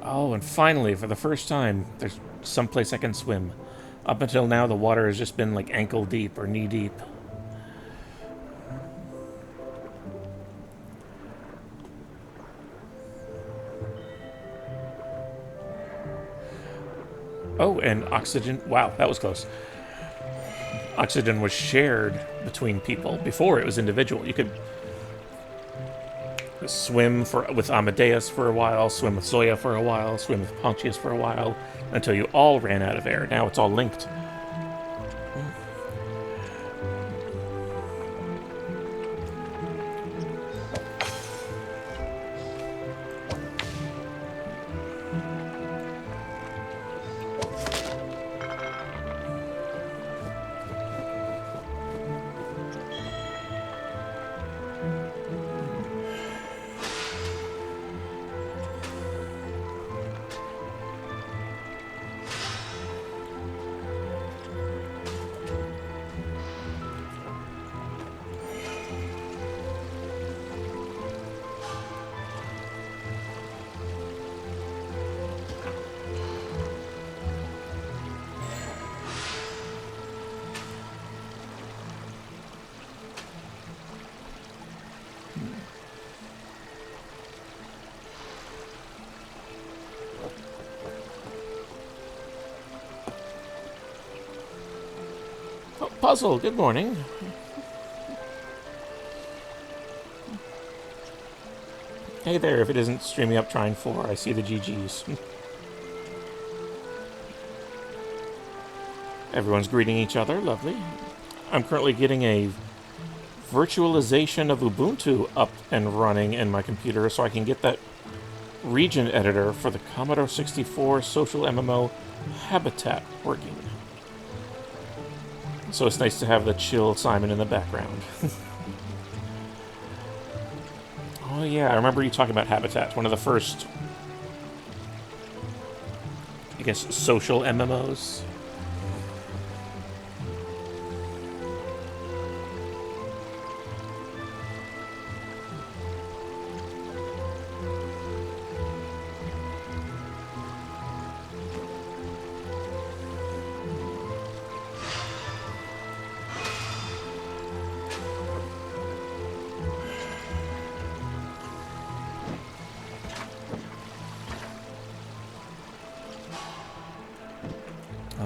Oh, and finally, for the first time, there's someplace I can swim. Up until now, the water has just been like ankle deep or knee deep. Oh, and oxygen. Wow, that was close. Oxygen was shared between people. Before, it was individual. You could swim with Amadeus for a while, swim with Zoya for a while, swim with Pontius for a while, until you all ran out of air. Now it's all linked. Oh, Puzzle, good morning. Hey there, if it isn't streaming up Trine 4, I see the GGs. Everyone's greeting each other, lovely. I'm currently getting a virtualization of Ubuntu up and running in my computer so I can get that region editor for the Commodore 64 social MMO Habitat working. So it's nice to have the chill Simon in the background. Oh yeah, I remember you talking about Habitat, one of the first, I guess, social MMOs.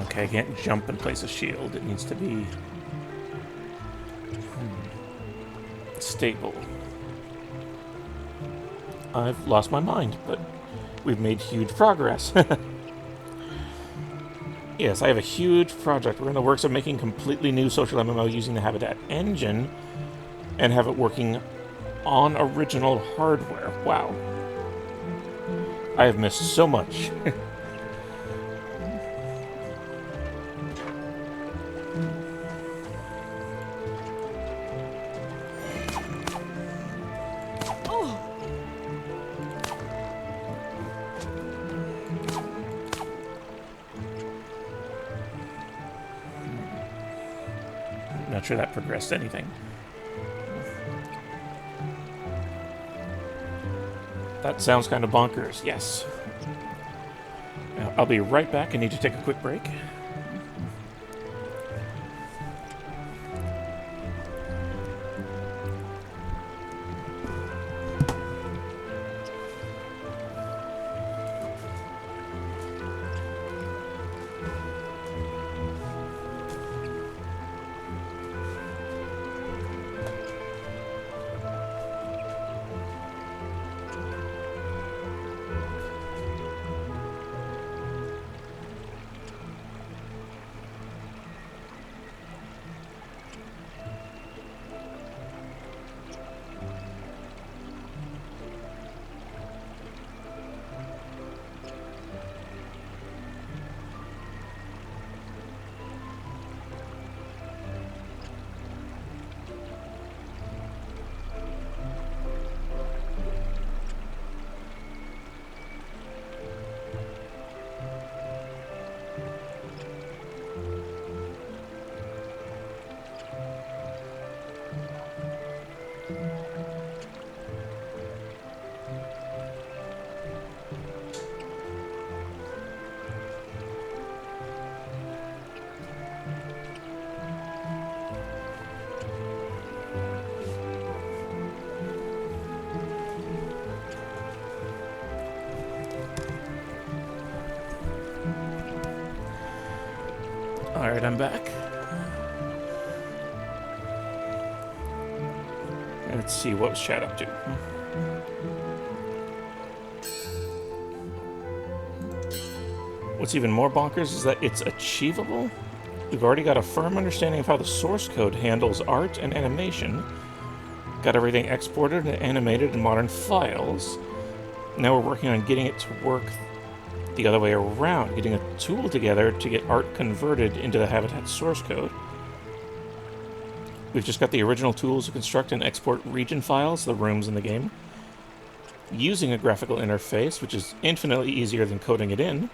Okay, I can't jump and place a shield. It needs to be stable. I've lost my mind, but we've made huge progress. Yes, I have a huge project. We're in the works of making completely new social MMO using the Habitat engine and have it working on original hardware. Wow. I have missed so much. Not sure that progressed anything. That sounds kind of bonkers, yes. Now, I'll be right back. I need to take a quick break. Alright, I'm back. Let's see, what was chat up to? What's even more bonkers is that it's achievable. We've already got a firm understanding of how the source code handles art and animation. Got everything exported and animated in modern files. Now we're working on getting it to work the other way around, getting a tool together to get art converted into the Habitat source code. We've just got the original tools to construct and export region files, the rooms in the game, using a graphical interface, which is infinitely easier than coding it in.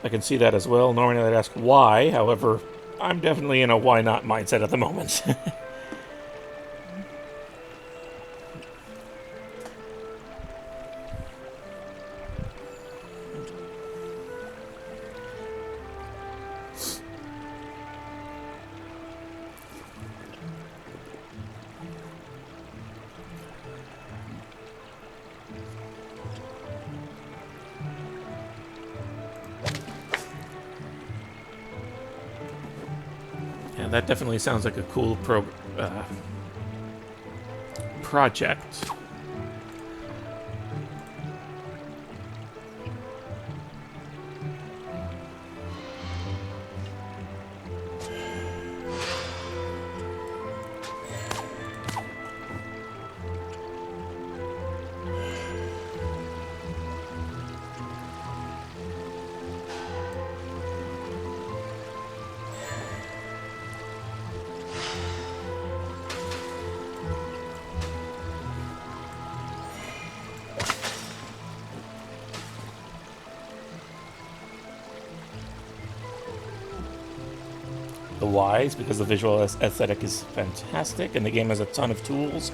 I can see that as well. Normally I'd ask why, however, I'm definitely in a why not mindset at the moment. Yeah, that definitely sounds like a cool project. The whys, because the visual aesthetic is fantastic, and the game has a ton of tools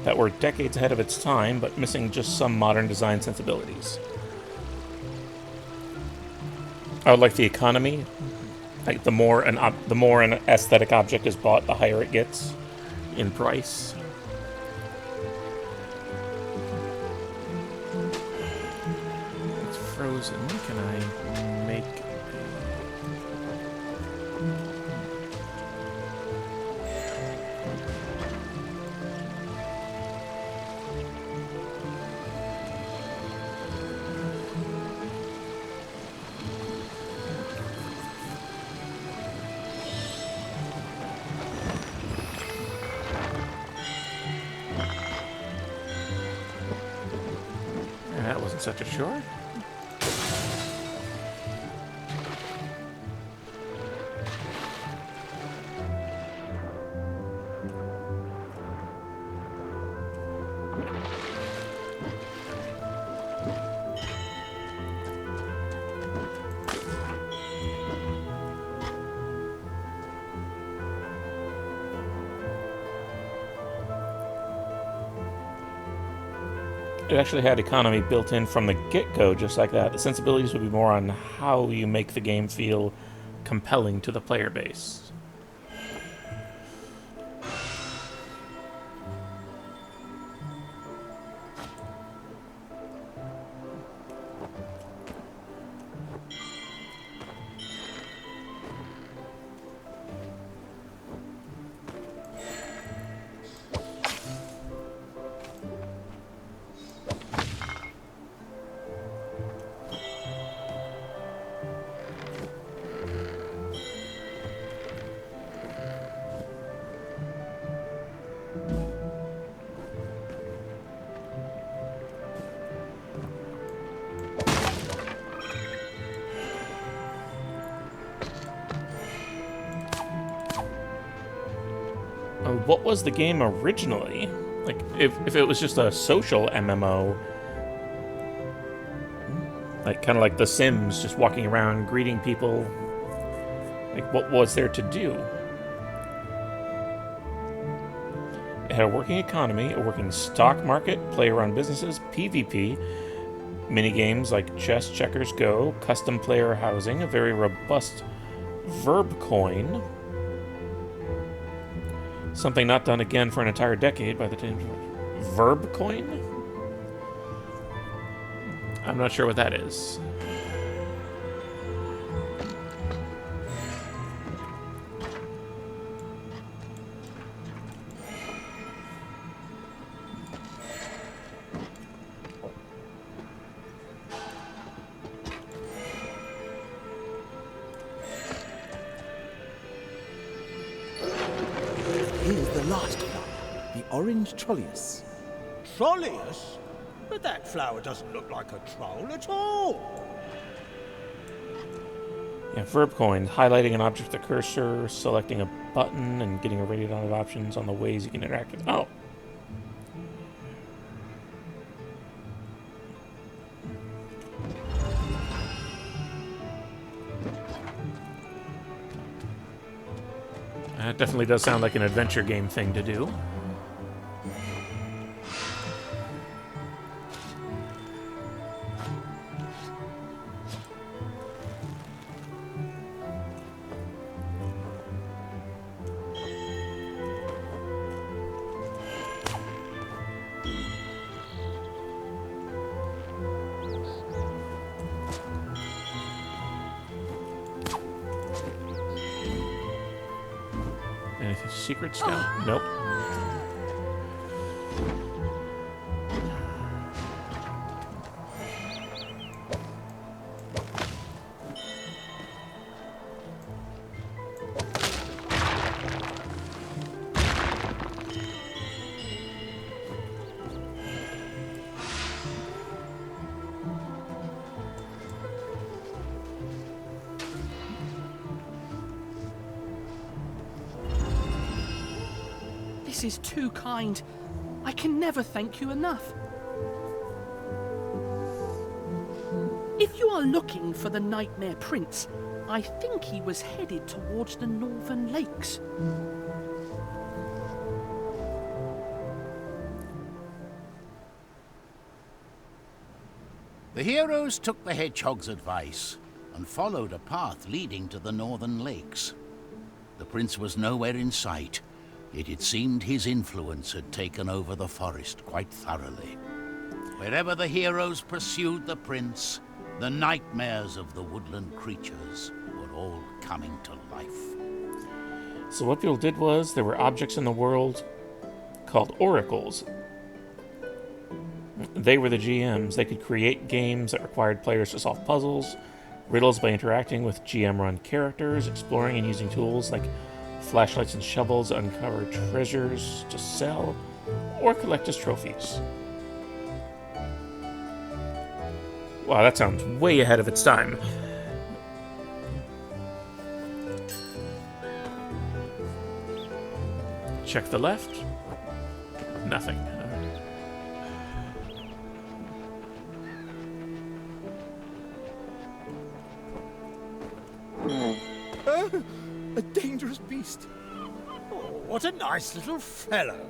that were decades ahead of its time, but missing just some modern design sensibilities. I would like the economy. Like the more an aesthetic object is bought, the higher it gets in price. It's frozen. Can I make? That wasn't such a chore. It actually had economy built in from the get-go, just like that. The sensibilities would be more on how you make the game feel compelling to the player base. What was the game originally? Like, if it was just a social MMO, like kind of like The Sims, just walking around greeting people, like what was there to do? It had a working economy, a working stock market, player-run businesses, PvP, minigames like chess, checkers, Go, custom player housing, a very robust verb coin. Something not done again for an entire decade by the time. Verb coin? I'm not sure what that is. orange trolleus. Trolleus? But that flower doesn't look like a troll at all. Yeah, verb coin. Highlighting an object with a cursor, selecting a button, and getting a radiant of options on the ways you can interact with. Oh. That definitely does sound like an adventure game thing to do. Anything secret stuff? Nope. This is too kind. I can never thank you enough. If you are looking for the Nightmare Prince, I think he was headed towards the Northern Lakes. The heroes took the hedgehog's advice and followed a path leading to the Northern Lakes. The prince was nowhere in sight, yet it seemed his influence had taken over the forest quite thoroughly. Wherever the heroes pursued the prince, the nightmares of the woodland creatures were all coming to life. So what people did was, there were objects in the world called oracles. They were the GMs. They could create games that required players to solve puzzles, riddles by interacting with GM-run characters, exploring and using tools like flashlights and shovels to uncover treasures to sell, or collect as trophies. Wow, that sounds way ahead of its time. Check the left. Nothing. A dangerous beast. Oh, what a nice little fellow.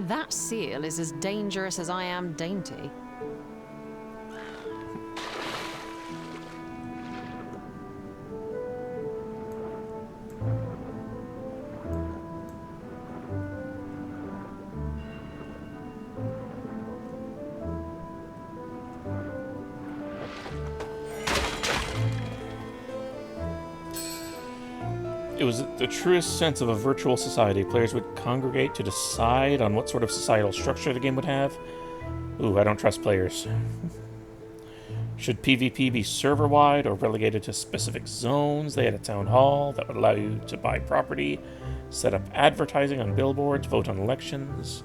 That seal is as dangerous as I am dainty. It was the truest sense of a virtual society. Players would congregate to decide on what sort of societal structure the game would have. Ooh, I don't trust players. Should PvP be server-wide or relegated to specific zones? They had a town hall that would allow you to buy property, set up advertising on billboards, vote on elections.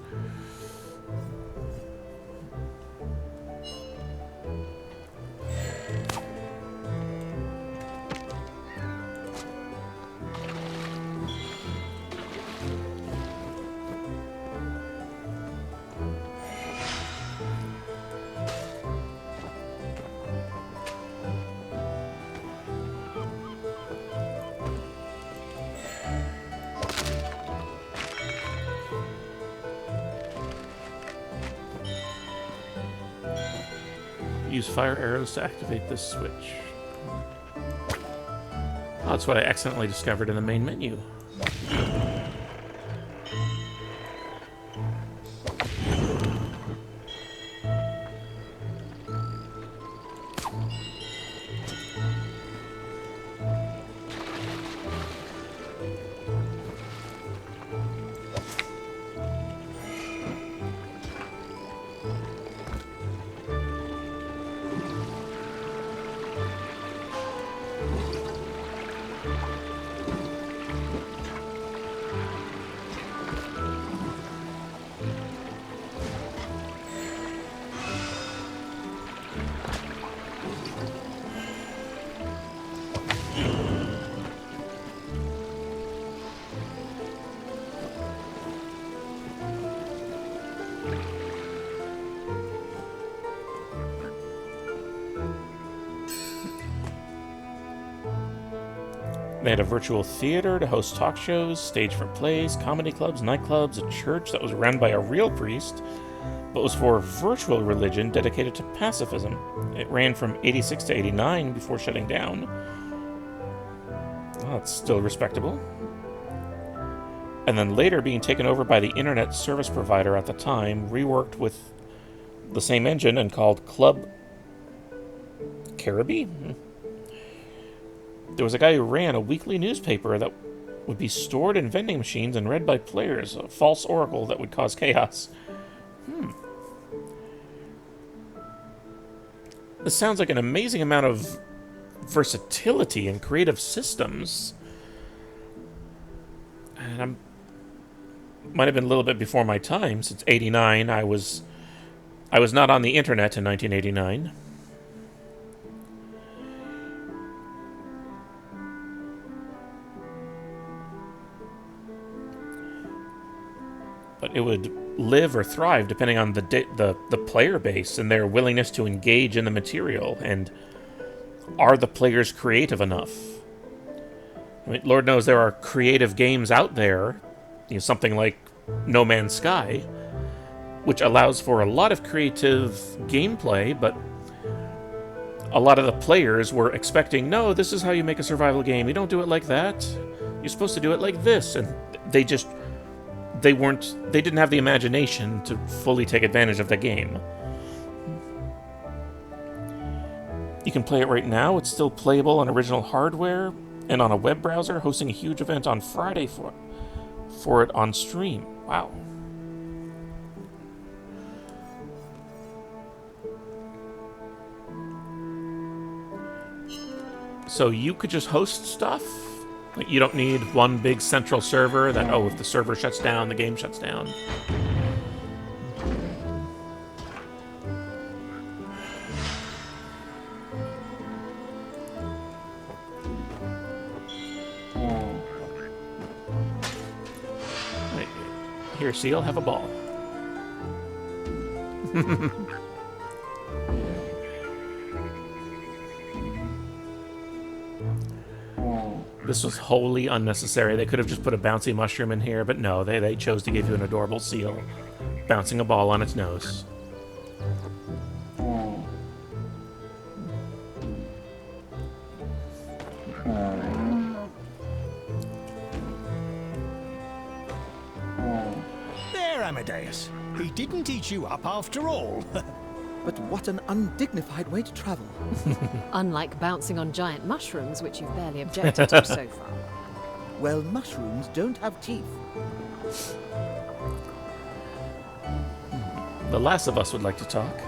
Use fire arrows to activate this switch. Oh, that's what I accidentally discovered in the main menu. They had a virtual theater to host talk shows, stage for plays, comedy clubs, nightclubs, a church that was run by a real priest, but was for virtual religion dedicated to pacifism. It ran from 86 to 89 before shutting down. Well, it's still respectable. And then later being taken over by the internet service provider at the time, reworked with the same engine and called Club Caribe? There was a guy who ran a weekly newspaper that would be stored in vending machines and read by players, a false oracle that would cause chaos. This sounds like an amazing amount of versatility and creative systems. And might have been a little bit before my time, since 89. I was not on the internet in 1989. But it would live or thrive depending on the player base and their willingness to engage in the material, and are the players creative enough? I mean, Lord knows there are creative games out there, something like No Man's Sky, which allows for a lot of creative gameplay, but a lot of the players were expecting, no, this is how you make a survival game. You don't do it like that. You're supposed to do it like this. And they didn't have the imagination to fully take advantage of the game. You can play it right now. It's still playable on original hardware and on a web browser, hosting a huge event on Friday for it on stream. Wow. So you could just host stuff? Like, you don't need one big central server that, oh, if the server shuts down, the game shuts down. Right. Here, Seal, have a ball. This was wholly unnecessary. They could have just put a bouncy mushroom in here, but no, they chose to give you an adorable seal bouncing a ball on its nose. There, Amadeus. He didn't eat you up after all. But what an undignified way to travel. Unlike bouncing on giant mushrooms, which you've barely objected to so far. Well, mushrooms don't have teeth. The Last of Us would like to talk.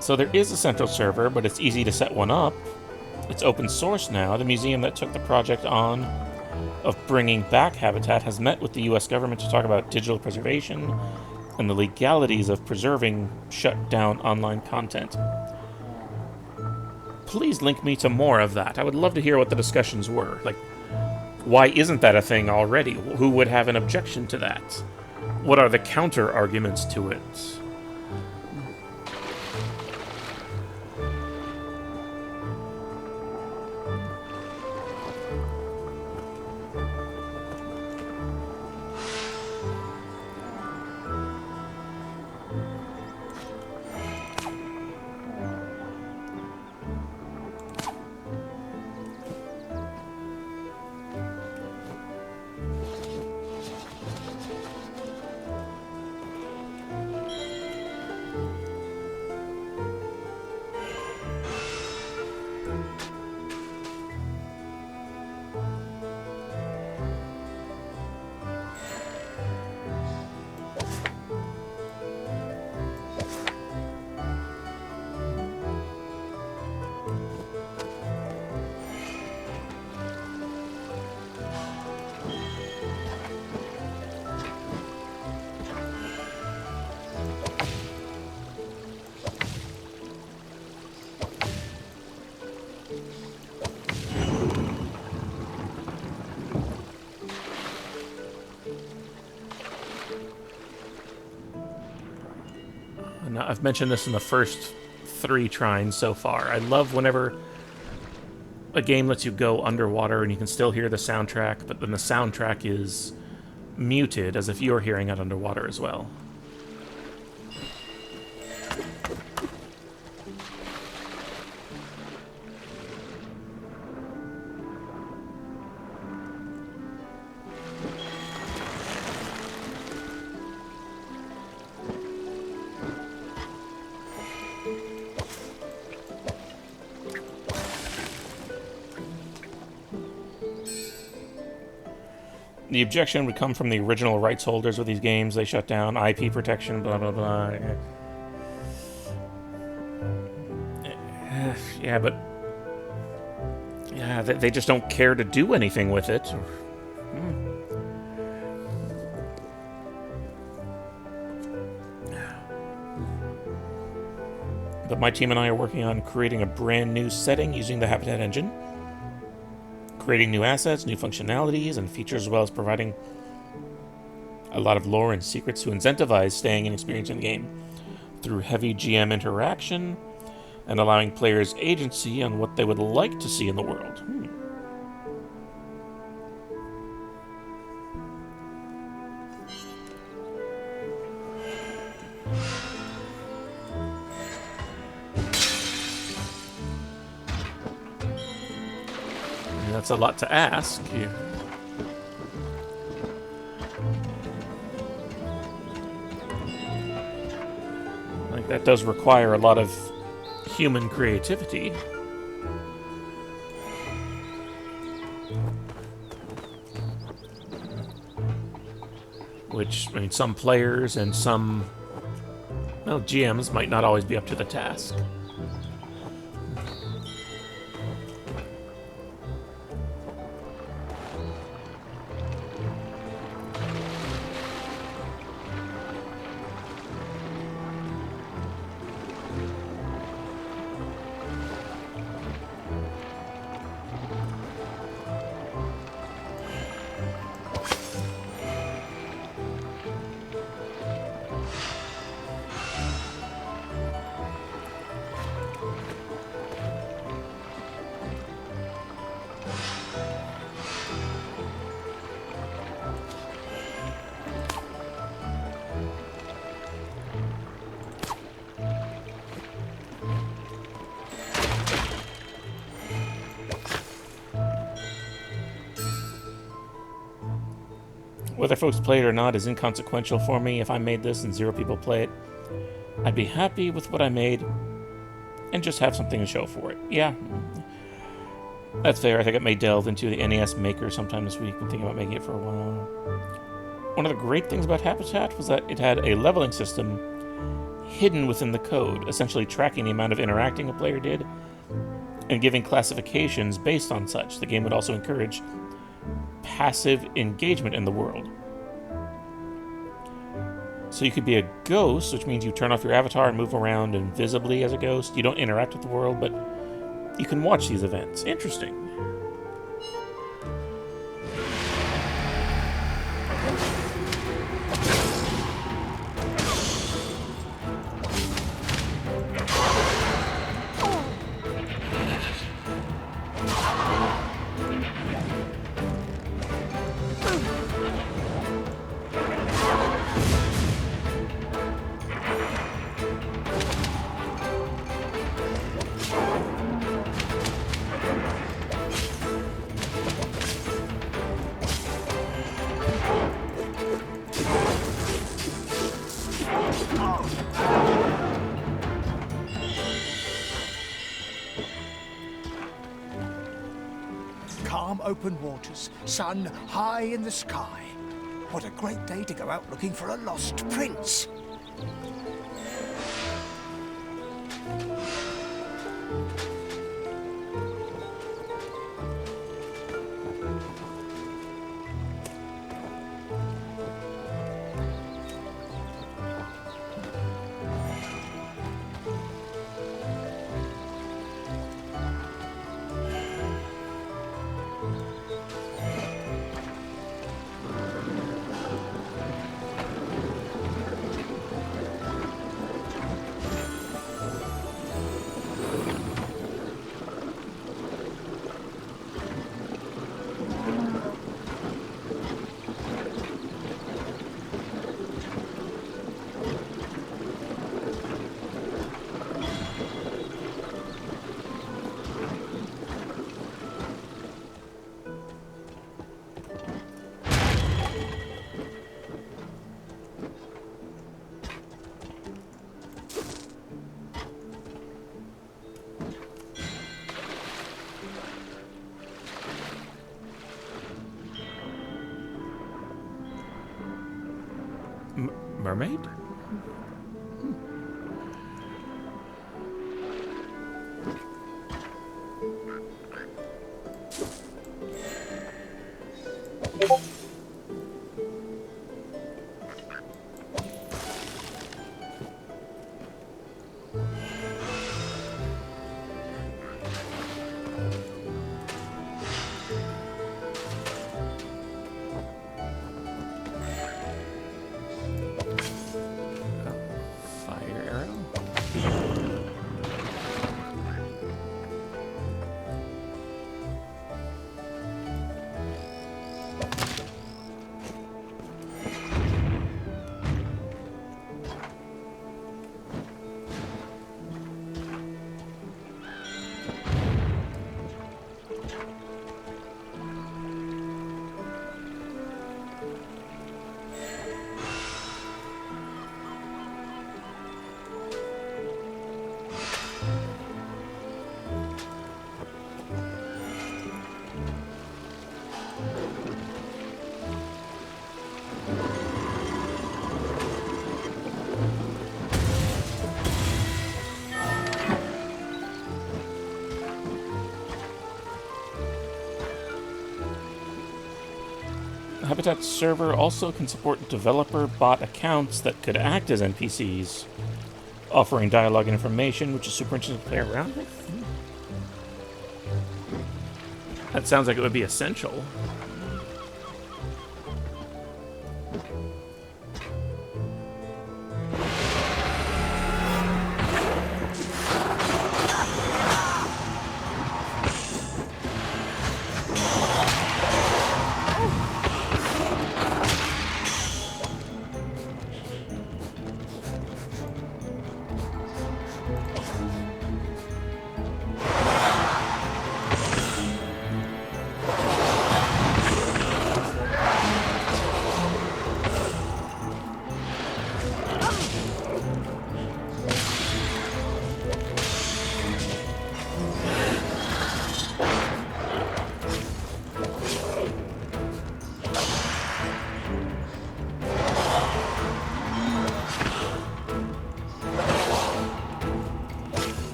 So there is a central server, but it's easy to set one up. It's open source now. The museum that took the project on of bringing back Habitat has met with the US government to talk about digital preservation and the legalities of preserving shut down online content. Please link me to more of that. I would love to hear what the discussions were. Like, why isn't that a thing already? Who would have an objection to that? What are the counter arguments to it? And I've mentioned this in the first 3 trines so far. I love whenever a game lets you go underwater and you can still hear the soundtrack, but then the soundtrack is muted as if you're hearing it underwater as well. The objection would come from the original rights holders of these games. They shut down IP protection, blah, blah, blah. Yeah, but... yeah, they just don't care to do anything with it. But my team and I are working on creating a brand new setting using the Habitat engine. Creating new assets, new functionalities, and features, as well as providing a lot of lore and secrets to incentivize staying and experiencing the game through heavy GM interaction and allowing players agency on what they would like to see in the world. That's a lot to ask. Like, that does require a lot of human creativity. Which, I mean, some players and some, well, GMs might not always be up to the task. Whether folks play it or not is inconsequential for me. If I made this and 0 people play it, I'd be happy with what I made and just have something to show for it. Yeah, that's fair. I think it may delve into the NES Maker sometime this week. I'm thinking about making it for a while. One of the great things about Habitat was that it had a leveling system hidden within the code, essentially tracking the amount of interacting a player did and giving classifications based on such. The game would also encourage passive engagement in the world. So you could be a ghost, which means you turn off your avatar and move around invisibly as a ghost. You don't interact with the world, but you can watch these events. Interesting. Calm open waters, sun high in the sky. What a great day to go out looking for a lost prince. Mermaid? Fire arrow? Habitat server also can support developer bot accounts that could act as NPCs, offering dialogue and information, which is super interesting to play around with. That sounds like it would be essential.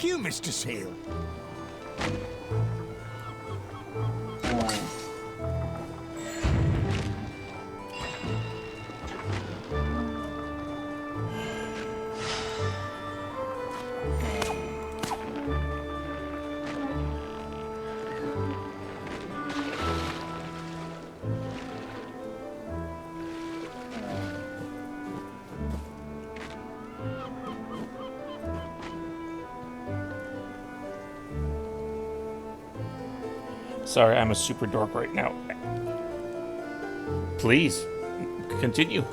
Thank you, Mr. Seal. Sorry, I'm a super dork right now. Please, continue.